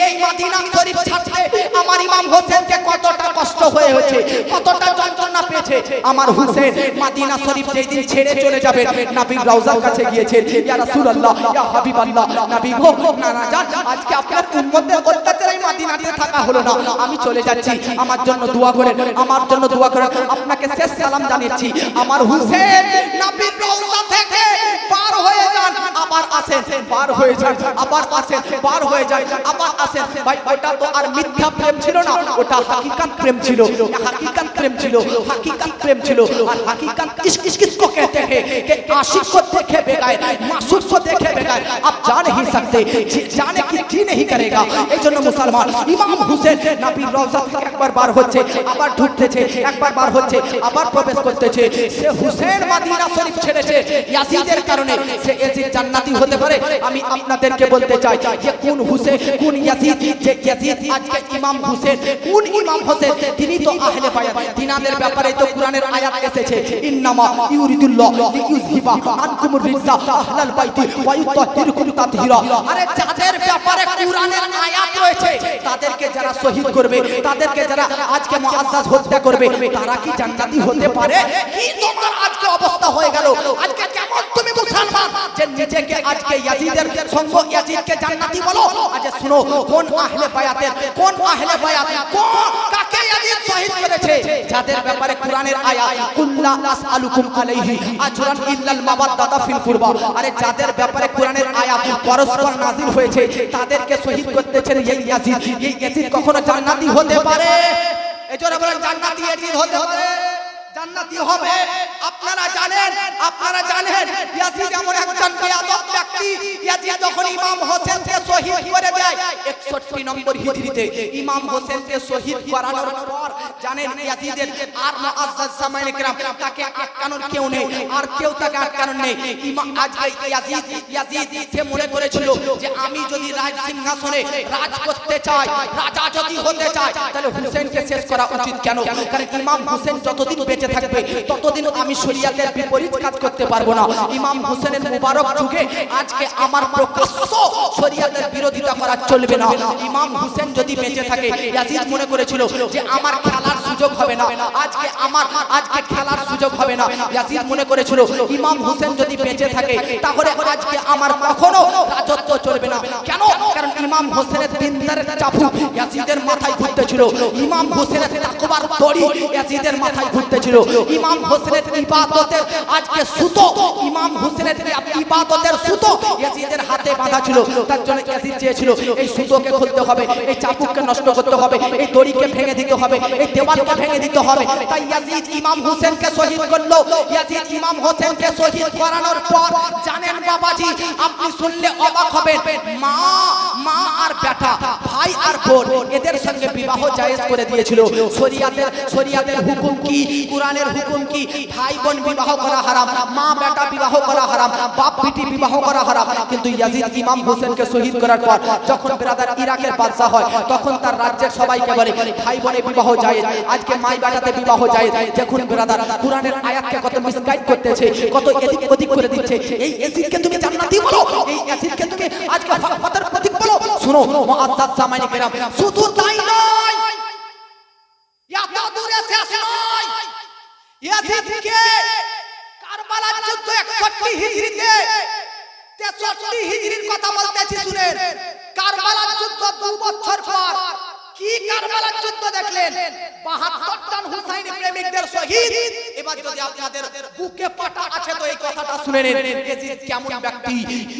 এই মদিনা শরীফ ছাড়তে আমার ইমাম হোসেনকে কতটা কষ্ট হয়েছে, কতটা যন্ত্রণা পেয়েছে। আমার হোসেন মদিনা শরীফ যেই দিন ছেড়ে চলে যাবেন, নবীর রওজার কাছে গিয়েছেন, ইয়া রাসূলুল্লাহ, ইয়া হাবিবাল্লাহ, নবী গো নানা জান আজকে আপনার উম্মতের অত্যাচারে মদিনাতে থাকা হলো না, আমি চলে যাচ্ছি, আমার জন্য দোয়া করেন, আমার জন্য দোয়া করেন, আপনাকে শেষ সালাম জানিয়েছি। আমার হোসেন নবীর রওজা থেকে পার হয়ে যান, আবার আসেন, পার হয়ে যান, আবার আসেন, পার হয়ে যান, আবার আসেন। ভাই ওটা তো আর মিথ্যা প্রেম ছিল না, ওটা হাকিকাত প্রেম ছিল, হাকিকাত प्रेम ছিল, হাকিকাত প্রেম ছিল। আর হাকিকাত किसको कहते हैं कि आशिक को देखे बगैर, मासूम को देखे बगैर आप जा नहीं सकते, जाने की जी नहीं करेगा। এই জন্য মুসলমান ইমাম হোসেন নবীর রওজা থেকে একবার বার হচ্ছে, আবার ঢুকতেছে, একবার বার হচ্ছে, আবার প্রবেশ করতেছে। সে হোসেন মদিনা শরীফ ছেড়েছে ইয়াজিদের কারণে। সে ইয়াজিদ জান্নাতি হতে পারে? আমি আপনাদেরকে বলতে চাই যে কোন হোসেন, কোন ইয়াজিদ, যে ইয়াজিদ আজকে ইমাম হোসেন, কোন ইমাম হোসেন? তিনি তো আহলে বায়াত, তিনাদের ব্যাপারে তো কোরআনের আয়াত এসেছে, ইন্নামা ইউরিদুল্লাহ লিইউযহিবা আনকুমুর রিজসা আহলাল বাইতি ওয়া ইউতাহিরকুম তাতহীরা। আরে যাদের ব্যাপারে কোরআনের আয়াত রয়েছে তাদেরকে যারা শহীদ করবে, তাদেরকে যারা আজকে মুআজ্জাজ হত্যা করবে, তারা কি জান্নাতি হতে পারে? কি তোমার আজকে অবস্থা হয়ে গেল? আজকে কেমন তুমি মুসলমান যে নিজেকে আজকে ইয়াজিদের সঙ্গ, ইয়াজিদকে জান্নাতি বলো? আজ শুনো কোন আহলে বায়াতের, কোন আহলে বায়াত, কোন কাকে ইয়াজিদ শহীদ করেছে? যাদের ব্যাপারে কোরআনের আয়াত কুল্লা আসআলুকুম আলাইহি আজরান ইল্লাল মাওয়াদ্দাতা ফিল কুরবা। আরে যাদের ব্যাপারে কোরআনের আয়াত পরস্পর নাযিল হয়েছে তাদেরকে শহীদ করতেছেন এই ইয়াজিদ। এই ইয়াজিদ কখনো জান্নাতি হতে পারে? এজন্য বলেন জান্নাতি ইয়াজিদ হতে পারে, জান্নাতি হবে। আপনারা জানেন, আপনারা জানেন ইয়াজিদ এমন একজন বেয়াদব ব্যক্তি। ইয়াজিদ যখন ইমাম হোসেনকে শহীদ করে দেয় 61 নম্বর হিজরিতে, ইমাম হোসেনকে শহীদ করানোর পর জানেন ইয়াজিদের আর মুআজ্জাজ সামাইনে کرام তাকে আটকানোর কেউ নেই, আর কেউ তাকে আটকানোর নেই। ইমাম আজকে ইয়াজিদ সে মনে করেছিল যে আমি যদি রাজ সিংহাসনে রাজ করতে চাই, রাজা যদি হতে চাই, তাহলে হোসেনকে শেষ করা উচিত। কেন? কারণ ইমাম হোসেন যতদিন বেঁচে থাকবে ততদিন আমি শরীয়তের বিপরীত কাজ করতে পারবো না। ইমাম হোসেনের মুবারক যুগে আজকে আমার প্রকাশ্য শরীয়তের বিরোধিতা করা চলবে না। ইমাম হোসেন যদি বেঁচে থাকে, ইয়াজিদ মনে করেছিল যে আমার খেলার সুযোগ হবে না, আজকে খেলার সুযোগ হবে না। ইয়াজিদ মনে করেছিল ইমাম হোসেন যদি বেঁচে থাকে তাহলে আজকে আমার কখনো রাজত্ব চলবে না। কেন? কারণ ইমাম হোসেনের দিনদারের চাবুক ইয়াজিদের মাথায় ঘুরতেছিল, ইমাম হোসেনের তাকওয়ার দড়ি ইয়াজিদের মাথায় ঘুরতেছিল, ইমাম হোসেনের ইবাদতের আজকে সুতো, ইমাম হোসেনের ইবাদতের সুতো ইয়াজিদের হাতে বাঁধা ছিল। তার জন্য ইয়াজিদ চেয়েছিল এই সুতোকে খুলতে হবে, এই চাবুককে নষ্ট করতে হবে, এই দড়িকে ভেঙে দিতে হবে, এই দেওয়ালকে ভেঙে দিতে হবে। তাই ইয়াজিদ ইমাম হোসেনকে শহীদ করলো। ইয়াজিদ ইমাম হোসেনকে শহীদ করানোর পর জানেন বাবাজি, আপনি শুনলে অবাক হবেন, মা আর বেটা, ভাই আর বোন, এদের সঙ্গে বিবাহ জায়েজ করে দিয়েছিল। শরীয়তের হুকুম কি, কোরআনের হুকুম কি? ভাই বোন বিবাহ করা হারাম, মা বেটা বিবাহ করা হারাম, বাপ বেটি বিবাহ করা হারাম। কিন্তু ইয়াজিদ ইমাম হোসেনকে শহীদ করার পর যখন ব্রাদার ইরাকের বাদশা হয়, তখন তার রাজ্যের সবাইকে বলে ভাই বোনে বিবাহ জায়েজ, আজকে মাই বেটাতে বিবাহ জায়েজ। দেখুন ব্রাদার কোরআনের আয়াতকে কত মিসগাইড করতেছে, কত এদিক ওদিক করে দিচ্ছে। এই ইয়াজিদকে তুমি জান্নাতি বলো, এই ইয়াজিদকে তুমি আজকে হকের প্রতীক বলো। শুনো মুআজ্জাজ সামাইনে কেরাম, শুধু তাই নয়, এত দূরে শেষ নয়, ইয়াজিদকে কারবালার যুদ্ধ 61 হিজরিতে 63 হিজরির কথা বলতেছি শুনেন। কারবালার যুদ্ধ 2 বছর পর কি কারবালার যুদ্ধ দেখলেন? 72 জন হুসাইন প্রেমিকদের শহীদ। এবার যদি আপনাদের বুকে পাটা আছে তো এই কথাটা শুনে নেন, ইয়াজিদ কেমন ব্যক্তি।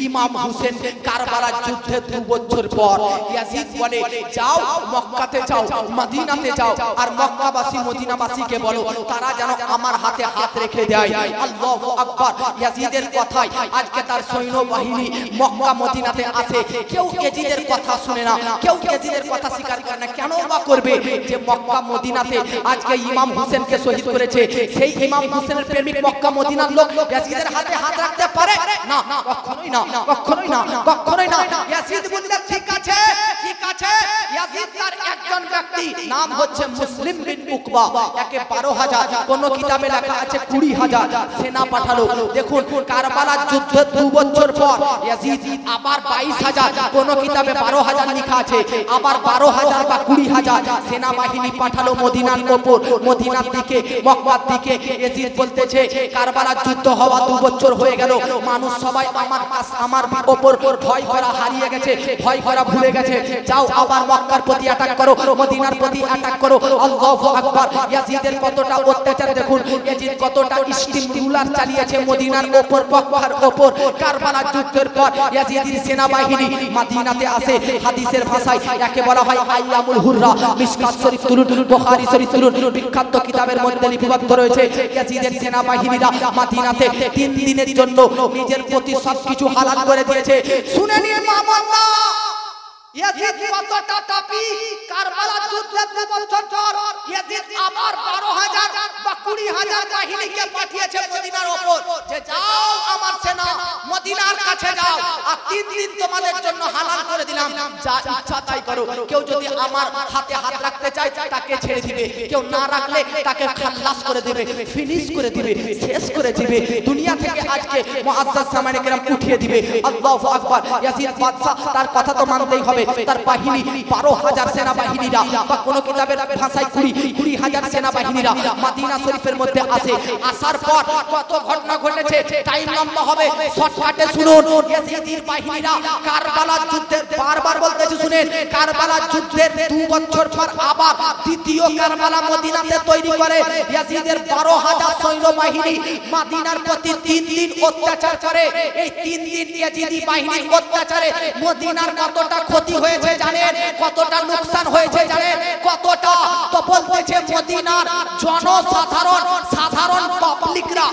ইমাম হোসেন কারবালার যুদ্ধে 2 বছর পর ইয়াজিদ বলে, যাও মক্কাতে যাও, মদিনাতে যাও, আর মক্কাবাসী মদিনাবাসীকে বলো তারা যেন আমার হাতে হাত রেখে দেয়। আল্লাহু আকবার। ইয়াজিদের কথাই আজকে তার সৈন্যবাহিনী মক্কা মদিনাতে আসে। কেউ ইয়াজিদের কথা শুনে না, কেউ ইয়াজিদের কথা স্বীকার করে না। কেন বা করবে? যে মক্কা মদিনাতে আজকে ইমাম হোসেনকে শহীদ করেছে, সেই ইমাম হোসেনের প্রেমিক মক্কা মদিনার লোক ইয়াজিদের হাতে হাত রাখতে পারে না? কখনোই না, কখনোই না, কখনোই না। ইয়াজিদ বললেন ঠিক আছে, ঠিক আছে। ইয়াজিদ তার একজন ব্যক্তি, নাম হচ্ছে মুসলিম বিন উকবা, একে 12,000, কোন কিতাবে লেখা আছে 20,000 সেনা পাঠালো। দেখুন কারবালার যুদ্ধে 2 বছর পর ইয়াজিদ আবার 22,000, কোন কিতাবে 12,000 লেখা আছে, আবার 12,000 বা 20,000 সেনাবাহিনী পাঠালো মদিনার উপর, মদিনার দিকে, মক্কার দিকে। ইয়াজিদ বলতেছে কারবালার যুদ্ধ হওয়া 2 বছর হয়ে গেল, মানুষ সবাই আমার উপর ভয় করা হারিয়ে গেছে, ভয় করা ভুলে গেছে। যাও আবার মক্কার প্রতি অ্যাটাক করো, মদিনার প্রতি অ্যাটাক করো। আল্লাহু আকবার। ইয়াজিদের কতটা অত্যাচার দেখুন, ইয়াজিদ কতটা স্টিম রুলার চালিয়েছে মদিনার উপর, মক্কার উপর। কারবালার যুদ্ধের পর ইয়াজিদের সেনাবাহিনী মদিনাতে আসে। হাদিসের ভাষায় একে বলা হয় আইয়ামুল হুররা। মিশকাত শরীফ তুলুন, বুখারী শরীফ তুলুন, বিখ্যাত কিতাবের মধ্যে লিপিবদ্ধ রয়েছে ইয়াজিদের সেনাবাহিনীরা মদিনাতে 3 দিনের জন্য নিজের প্রতি সবকিছু হালাল করে দিয়েছে। শুনে নিন মা বোনরা, ইয়াজিদ কতটা টাপি। কারবালার যুদ্ধে 2 বছর পর ইয়াজিদ আবার 12,000 বা 20,000 বাহিনীকে পাঠিয়েছে মদিনার উপর, যে যাও আমার সেনা মদিনার কাছে যাও, আর 3 দিন তোমাদের জন্য হালাল করে দিলাম, যা ইচ্ছা তাই করো। কেউ যদি আমার হাতে হাত রাখতে চায় তাকে ছেড়ে দিবে, কেউ না রাখলে তাকে খালাস করে দিবে, ফিনিশ করে দিবে, শেষ করে দিবে। দুনিয়া থেকে আজকে মুআজ্জাজ সামানে কেরাম উঠিয়ে দিবে। আল্লাহু আকবার। ইয়াজিদ বাদশা, তার কথা তো মানতেই হবে। তার বাহিনী 12,000 সেনাবাহিনীরা, বা কোন কিতাবের ভাষায় 20,000 সেনাবাহিনীরা মদিনা শরীফের মধ্যে আসে। আসার পর কত ঘটনা ঘটেছে, টাইম লম্বা হবে, শর্টকাটে শুনুন। ইয়াজিদের বাহিনীরা কারবালার যুদ্ধে, বারবার বলতেছি শুনেন, কারবালার যুদ্ধের 2 বছর পর আবার দ্বিতীয় কারবালা মদিনাতে তৈরি করে। ইয়াজিদের 12,000 সৈন্যবাহিনী মদিনার প্রতি 3 দিন অত্যাচার করে। এই 3 দিন ইয়াজিদি বাহিনীর অত্যাচারে মদিনার কতটা ক্ষতি হয়েছে জানেন, কতটা লোকসান হয়েছে জানেন, কতটা? তো বলতেছে মদিনার জনসাধারণ, সাধারণ পাবলিকরা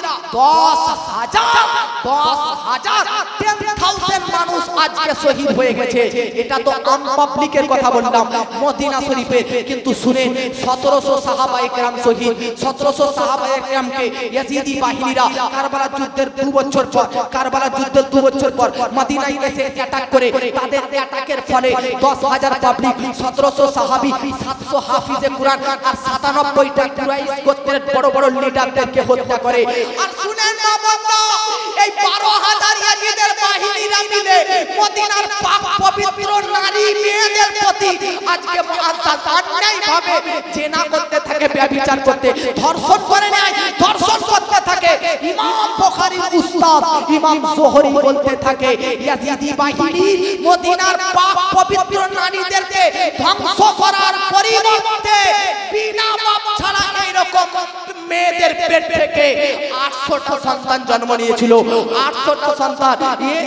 10,000 মানুষ আজকে শহীদ হয়ে গেছে। এটা তো আম পাবলিকের কথা বললাম মদিনা শরীফে, কিন্তু শুনেন 1700 সাহাবায়ে কেরাম শহীদ। 1700 সাহাবায়ে কেরামকে ইয়াজিদি বাহিনীরা কারবালার যুদ্ধের 2 বছর পর, কারবালার যুদ্ধের 2 বছর পর মদিনায় এসে অ্যাটাক করে। তাদের অ্যাটাকের ফলে 10,000 পাবলিক, 1700 সাহাবী, 700 হাফিজে কুরআন, আর 97টা কুরাইশ গোত্রের বড় বড় লিডারদেরকে হত্যা করে। আর শুনেন না বাবা, এই 12,000 ইয়াজিদের বাহিনীরা মিলে মদিনার পাক পবিত্র নারী মেয়েদের প্রতি আজকে মুআজ্জাজ অন্যায়ভাবে জিনা করতে থাকে, ব্যভিচার করতে, ধর্ষণ করে নেয়, ধর্ষণ করতে থাকে। ইমাম বুখারীর উস্তাদ ইমাম জোহরী বলতে থাকে ইয়াজিদি বাহিনী মদিনার পাক পবিত্র নারীদেরকে ধ্বংস করার পরিবর্তে বিনা বাপ ছাড়া এইরকম মেয়েদের পেট থেকে 800টা সন্তান জন্ম নিয়েছিল। 800টা সন্তান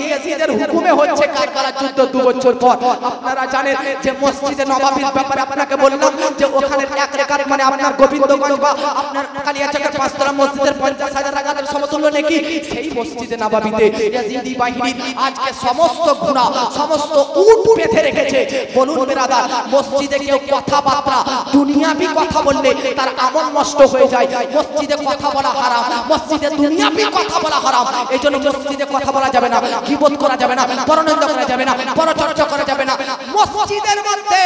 ইয়াজিদের হুকুমে হচ্ছে কারবালার যুদ্ধ 2 বছর পর। আপনারা জানেন যে মসজিদে নববীর ব্যাপারে আপনাকে বললাম যে ওখানে 1 রাকাত মানে আপনার গোবিন্দগঞ্জ বা আপনার কালিয়াচকের 5তলা মসজিদের 50,000 রাকাতের সমতুল্য নাকি। সেই মসজিদে নববীতে ইয়াজিদি বাহিনী আজকে সমস্ত গুনাহ, সমস্ত উট বেঁধে রেখেছে। বলুন বেরাদার, মসজিদে কেউ কথাবার্তা দুনিয়াবি কথা বললে তার আমল নষ্ট হয়ে যায়। মসজিদে কথা বলা হারাম, মসজিদে দুনিয়াবি কথা বলা হারাম। এইজন্য মসজিদে কথা বলা যাবে না, গীবত করা যাবে না, পরনিন্দা করা যাবে না, পরচর্চা করা যাবে না। মসজিদের মধ্যে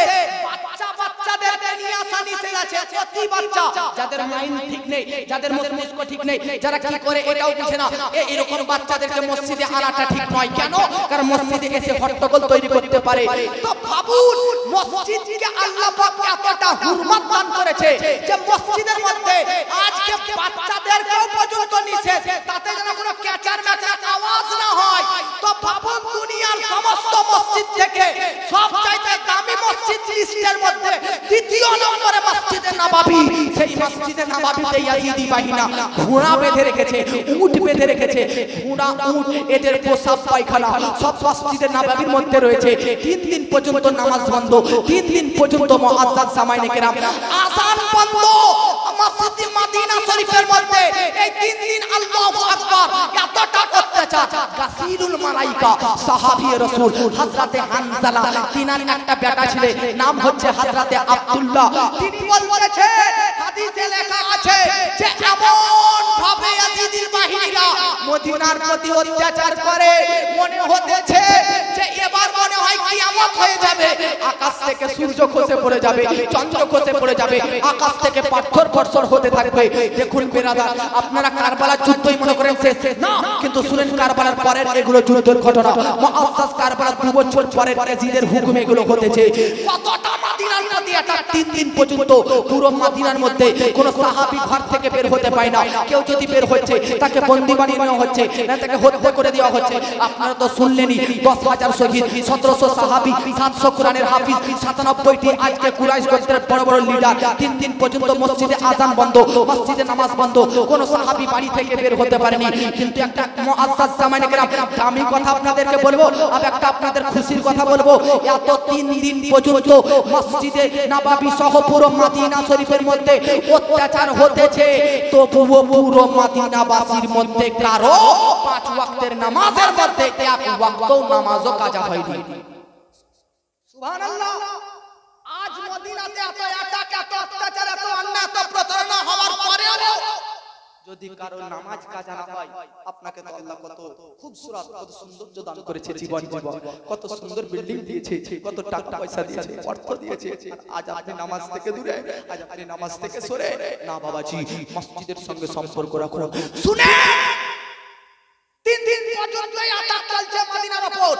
বাচ্চাদেরকে নিয়ে আসা নিষেধ আছে। অতি বাচ্চা যাদের মাইন্ড ঠিক নেই, যাদের মস্তিষ্ক ঠিক নেই, যারা কি করে এটাও বুঝে না, এরকম বাচ্চাদেরকে মসজিদে আনাটা ঠিক নয়। কেন? কারণ মসজিদে এসে হট্টগোল তৈরি করতে পারে। তো ভাবুন, মসজিদকে আল্লাহ পাক এতটা হুরমত দান করেছে যে মসজিদের মধ্যে আজকে বাচ্চাদেরকেও পর্যন্ত নিষেধ, তাতে যেন কোনো ক্যাচার ম্যাচার আওয়াজ না হয়। তো ভাবুন, দুনিয়ার সমস্ত মসজিদ থেকে সবচাইতে দামি মসজিদ লিস্টের মধ্যে দ্বিতীয় নম্বরে মসজিদে নববী। সেই মসজিদে নববীতে ইয়াজিদি বাহিনী ঘোড়া বেঁধে রেখেছে, উট বেঁধে রেখেছে। ঘোড়া, উট, এদের পোশাক পায়খানা সব মসজিদে নববীর মধ্যে রয়েছে। 3 দিন পর্যন্ত নামাজ বন্ধ, 3 দিন পর্যন্ত মুআজ্জাজ সামাইনে কেরাম আযান বন্ধ মসজিদে মদিনা শরীফের মধ্যে। এই 3 দিন আল্লাহু আকবার, এতটা অত্যাচার। গাসিরুল মালাইকা সাহাবী রাসূল হযরতে হানজালা, তিনার একটা বেটা ছিল, নাম হচ্ছে হযরতে আব্দুল্লাহ। তিনি বলছে, হাদিসে লেখা আছে যে এমন ভাবে ইয়াজিদির বাহিনীরা মদিনার প্রতি অত্যাচার করে, মনে হতেছে যে এবার মনে হয় কিয়ামত হয়ে যাবে। আকাশ থেকে সূর্য খসে পড়ে যাবে, চন্দ্র খসে পড়ে যাবে, আকাশ থেকে পাথর বর্ষণ হতে থাকবে। দেখুন বেরাদার, আপনারা কারবালার যুদ্ধই মনে করেন শেষ না, কিন্তু শুনেন কারবালার পরের এগুলো যুদ্ধের ঘটনা। মুআজ্জাজ কারবালার 2 বছর পরে ইয়াজিদের হুকুমে এগুলো হতেছে। কতটা মদিনার প্রতি অ্যাটাক! 3 দিন পর্যন্ত পুরো মদিনার মধ্যে কোন সাহাবী ঘর থেকে বের হতে পায় না। কেউ যদি বের হচ্ছে তাকে বন্দী বানিয়ে নেওয়া হচ্ছে, না তাকে হত্যা করে দেওয়া হচ্ছে। আপনারা তো শুনলেনই, 10,000 শহীদ, 1700 সাহাবী, 700 কোরআনের হাফিজ, 97টি আজকে কুরাইশ গোত্রের বড় বড় লিডার। 3 দিন পর্যন্ত মসজিদে আযান বন্ধ, মসজিদে নামাজ বন্ধ, কোন সাহাবী বাড়ি থেকে বের হতে পারেনি। কিন্তু একটা মুআজ্জাজ সামাইনে কেরাম, দামি কথা আপনাদেরকে বলবো, আর একটা আপনাদের খুশির কথা বলবো। এত 3 দিন পর্যন্ত মসজিদে নববী সহ পুরো মদিনা শরীফের মধ্যে অত্যাচার হতেছে, তবুও পুরো মদিনাবাসীর মধ্যে কারো 5 ওয়াক্তের নামাজের মধ্যে 1 ওয়াক্তও নামাজও কাজা হয়নি। সুবহানাল্লাহ। আজ মদিনাতে এত অ্যাটাক, এত অত্যাচার, এত অন্যায়, এত প্রতারণা হওয়ার পরেও যদি কারো নামাজ কাজা না হয়, আপনাকে তো আল্লাহ কত খুবসুরত, কত সৌন্দর্য দান করেছে, জীবন কত সুন্দর বিল্ডিং দিয়েছে, কত টাকা পয়সা দিয়েছে, অর্থ দিয়েছে। আজ আপনি নামাজ থেকে দূরে, আজ আপনি নামাজ থেকে সরে। না বাবাজি, মসজিদের সঙ্গে সম্পর্ক রাখুন। শুনে 3 দিন পর্যন্ত অ্যাটাক চলছে মদিনার উপর।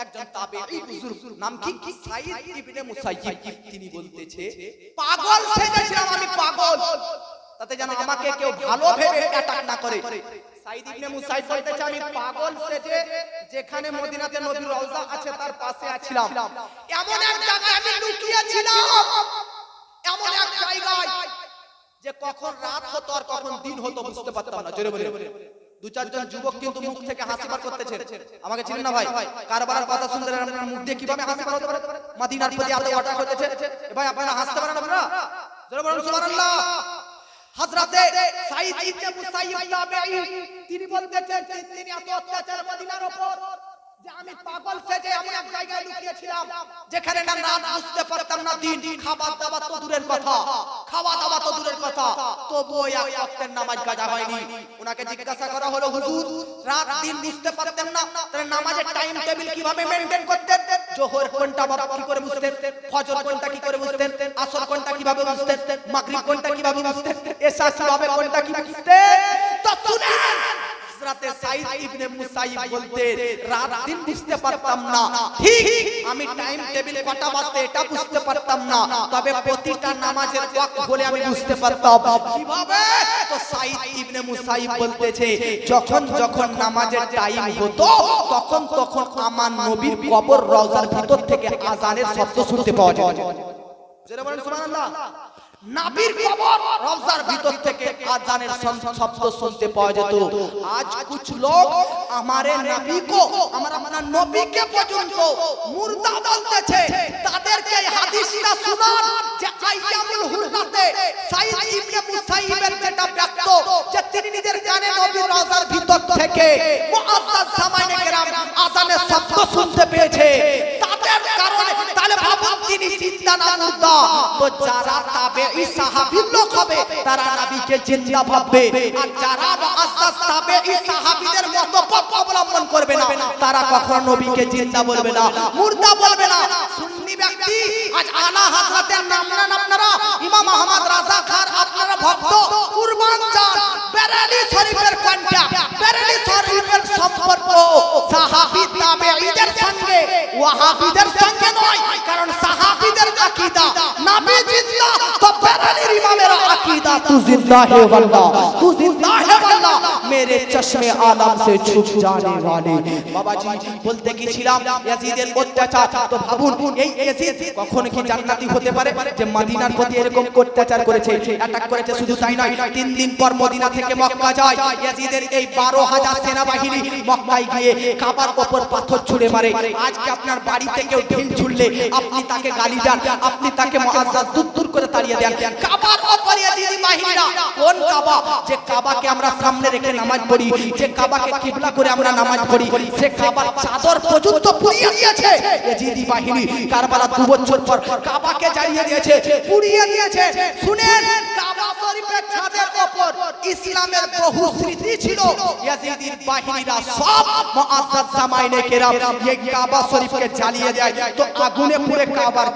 একজন তাবেঈ হুজুর, নাম কি? সাঈদ ইবনে মুসাইয়িব। তিনি বলতেছে, পাগল সেজেছিলাম আমি, পাগল, তাতে যেন আমাকে কেউ ভালো ভেবে অ্যাটাক না করে। সাঈদ ইবনে মুসাইয়িব বলতেছে, আমি পাগল সেজে যেখানে মদিনাতে নবীর রওজা আছে তার পাশে আছিলাম, এমন এক জায়গায় আমি লুকিয়ে ছিলাম, এমন এক জায়গায় যে কখন রাত হতো আর কখন দিন হতো বুঝতে পারতাম না। জোরে বলে 2-4 জন যুবক কিন্তু মুখ থেকে হাসি বার করতেছে। আমাকে চিনেন না ভাই? কারবালার কথা শুনতে আপনার মুখ দিয়ে কিভাবে হাসি বার হতে পারে? মদিনার প্রতি এত অ্যাটাক হতেছে, ভাই আপনারা হাসতে পারেন? আপনারা জোরে বলুন সুবহানাল্লাহ। হযরতে সাঈদ ইবনে মুসাইয়িব তাবেঈ, তিনি বলতেছেন, তিনি এত অত্যাচার মদিনার উপর যে আমি পাগল সেজে এমন এক জায়গায় লুকিয়েছিলাম যেখানে না রাত বুঝতে পারতাম না দিন। খাওয়া দাওয়া তো দূরের কথা, তবুও 1 ওয়াক্তের নামাজ কাজা হয়নি। ওনাকে জিজ্ঞাসা করা হলো, হুজুর রাত দিন বুঝতে পারতেন না, তাহলে নামাজের টাইম টেবিল কিভাবে মেইনটেইন করতেন? জোহর কোনটা বাবা কি করে বুঝতেন? ফজর কোনটা কি করে বুঝতেন? আসর কোনটা কিভাবে বুঝতেন? মাগরিব কোনটা কিভাবে বুঝতেন? এশা কিভাবে কোনটা কি বুঝতেন? তো শুনেন, হযরতে সাঈদ ইবনে মুসাইয়িব বলতে, রাত দিন বুঝতে পারতাম না, ঠিক আমি টাইম টেবিল কটা বাজতে এটা বুঝতে পারতাম না, তবে প্রতিটা নামাজের ওয়াক্ত বলে আমি বুঝতে পারতাম। কিভাবে? তো সাঈদ ইবনে মুসাইয়িব বলতেছে, যখন যখন নামাজের টাইম হতো তখন তখন আমার নবীর কবর রওজার ভিতর থেকে আযানের শব্দ শুনতে পাওয়া যেত। জোরে বলেন সুবহানাল্লাহ। নবীর কবর রওজার ভিতর থেকে আযানের শব্দ শুনতে পাওয়া যেত। আজ कुछ लोग हमारे नबी को, हमारा अपना नबी के পর্যন্ত মুর্দা বলতেছে। তাদেরকে এই হাদিসটা শোনান যে আইয়ামুল হুরনাতে সাঈদ ইবনে মুসাইয়িবের যেটা ব্যক্ত যে তিনি নিজের কানে নবীর রওজার ভিতর থেকে মুআজ্জাজ সামাইনে কেরাম আযানের শব্দ শুনতে পেয়েছে, তাদের কারণে। তাহলে ভাবুন তিনি জিন্দা না মুর্দা। তো যারা তাবেঈ সাহাবীর লোক হবে তারা নবীকে জিন্দা ভাববে, আর যারা মুআজ্জাজ তাবেঈ সাহাবীদের মতো পথ অবলম্বন করবে না তারা কখনো নবীকে জিন্দা বলবে না, মুর্দা বলবে না। সুন্নি ব্যক্তি আজ আলা হযরতের নাম নেন আপনারা, ইমাম আহমদ রাজা খান আপনারা ভক্ত, কুরবান চান, বেরেলি শরীফের কন্ট্যাক্ট, বেরেলি শরীফের সম্পর্ক সাহাবী তাবেঈদের সঙ্গে ওয়াহাবীদের সঙ্গে নয়। কারণ সাহাবীদের আকীদা নবী জিন্দা, তো বেরেলির ইমামের আকীদা তু জিন্দা হে ওয়াল্লাহ, তু জিন্দা হে ওয়াল্লাহ মেরে চশমে আলম সে ছুপ জানে ওয়ালে। বাবাজি বলতে গিয়েছিলাম ইয়াজিদের অত্যাচার, তো ভাবুন এই ইয়াজিদ কখন কি জান্নাতি হতে পারে যে মদিনার প্রতি এরকম অত্যাচার করেছে, অ্যাটাক করেছে। শুধু তাই নয়, 3 দিন পর মদিনা থেকে মক্কা যায়, ইয়াজিদের এই 12,000 সেনাবাহিনী মক্কায় গিয়ে কাবার উপর পাথর ছুঁড়ে মারে। আজকে আপনার বাড়িতে কেউ ঢিল ছুড়লে আপনি তাকে গালি দেন, আপনি তাকে মুআজ্জাজ দূর করে তাড়িয়ে দেন। কাবার উপর ইয়াজিদি বাহিনীরা, কোন কাবা? যে কাবাকে আমরা সামনে রেখে নামাজ পড়ি, যে কাবাকে কিবলা করে আমরা নামাজ পড়ি, সে কাবার চাদর পর্যন্ত পুড়িয়ে দিয়েছে ইয়াজিদি বাহিনী। কারবালা 2 বছর পর কাবাকে জ্বালিয়ে দিয়েছে, পুড়িয়ে দিয়েছে। শুনেন, কাবা শরীফের ছাদের উপর ইসলামের বহু স্মৃতি ছিল। ইয়াজিদির বাহিনীরা সব মুআজ্জাজ জামাইনে কেরাম এই কাবা শরীফকে জ্বালিয়ে দেয়, তো আগুনে পুড়ে কাবার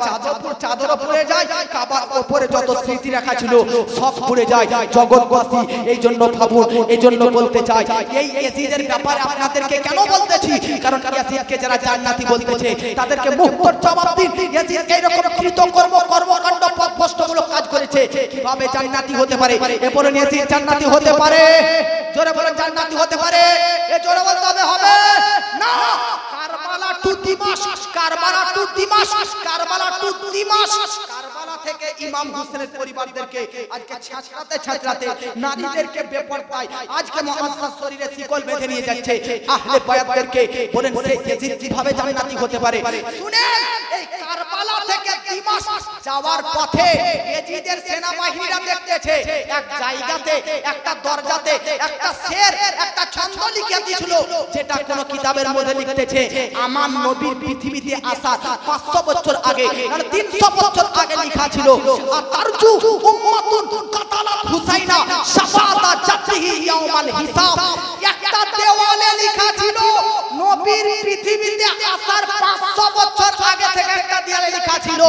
চাদর পুড়ে যায়, কাবার উপরে যত স্মৃতি রাখা ছিল সব পুড়ে যায়। জগৎবাসী এই জন্য ভাবুন, এই জন্য বলতে চাই এই ইয়াজিদের ব্যাপারে আপনাদেরকে কেন বলতেছি, কারণ ইয়াজিদকে যারা জান্নাতি বলতেছে তাদেরকে মুক্তর জবাব দিন। ইয়াজিদ এইরকম কৃতকর্ম কর্মকাণ্ড পথভ্রষ্টমূলক কাজ করেছে, কিভাবে জান্নাতি হতে পারে? এ বলেন ইয়াজিদ জান্নাতি হতে পারে? জোরে বলেন জান্নাতি হতে পারে? এ জোরে বলতে হবে না। কারবালা টু দিমাশক, কারবালা টু দিমাশক, কারবালা টু দিমাশক, কারবালা থেকে ইমাম হোসেনের পরিবারদেরকে আজকে ছাত্রাতে নারীদেরকে বেপরদায় আজকে মুআজ্জাজ শরীরে শিকল বেঁধে নিয়ে যাচ্ছে আহলে বায়াতদেরকে। বলেন সে ইয়াজিদ কিভাবে জান্নাতি হতে পারে? শুনেন, এই কারবালা থেকে দিমাশক যাওয়ার পথে ইয়াজিদের সেনাবাহিনীরা দেখতেছে এক জায়গাতে, একটা দরজাতে একটা শের, একটা ছন্দ লিখে দিয়েছিল, যেটা কোন কিতাবের মধ্যে লিখতেছে আমার নবীর পৃথিবীতে আসার 500 বছর আগে, মানে 300 বছর আগে লেখা ছিল, আর তারজু উম্মাতুন কাতালাত হুসাইনা শাফাআতা জাতিহি ইয়াউমাল হিসাব। একটা দেওয়ালে লেখা ছিল নবীর পৃথিবীতে আসার 500 বছর আগে থেকে একটা দেওয়ালে লেখা ছিল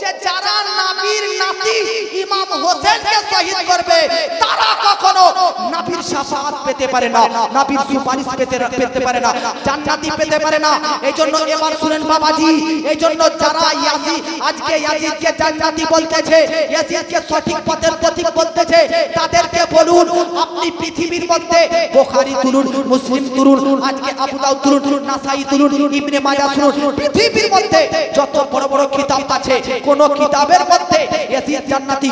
যে যারা নবীর নাতি ইমাম হোসেনকে শহীদ করবে তারা কখনো নবীর শাফাআত পেতে পারে না, নবীর সুপারিশ পেতে পারে না, জান্নাতি পেতে পারে না। এইজন্য এবার শুনেন বাবাজি, এইজন্য যারা ইয়াজিদ আজকে ইয়াজিদকে জান্নাতি বলতেছে, ইয়াজিদকে সঠিক পথের প্রতীক বলতেছে, তাদেরকে বলুন আপনি পৃথিবীর মধ্যে বুখারী তুলুন, মুসলিম তুলুন, আজকে আবু দাউদ তুলুন, নাসাই তুলুন, ইবনে মাজাহ তুলুন, পৃথিবীর মধ্যে যত বড় বড় কিতাব আছে কোন কিতাবের মধ্যে ইয়াজিদ জান্নাতি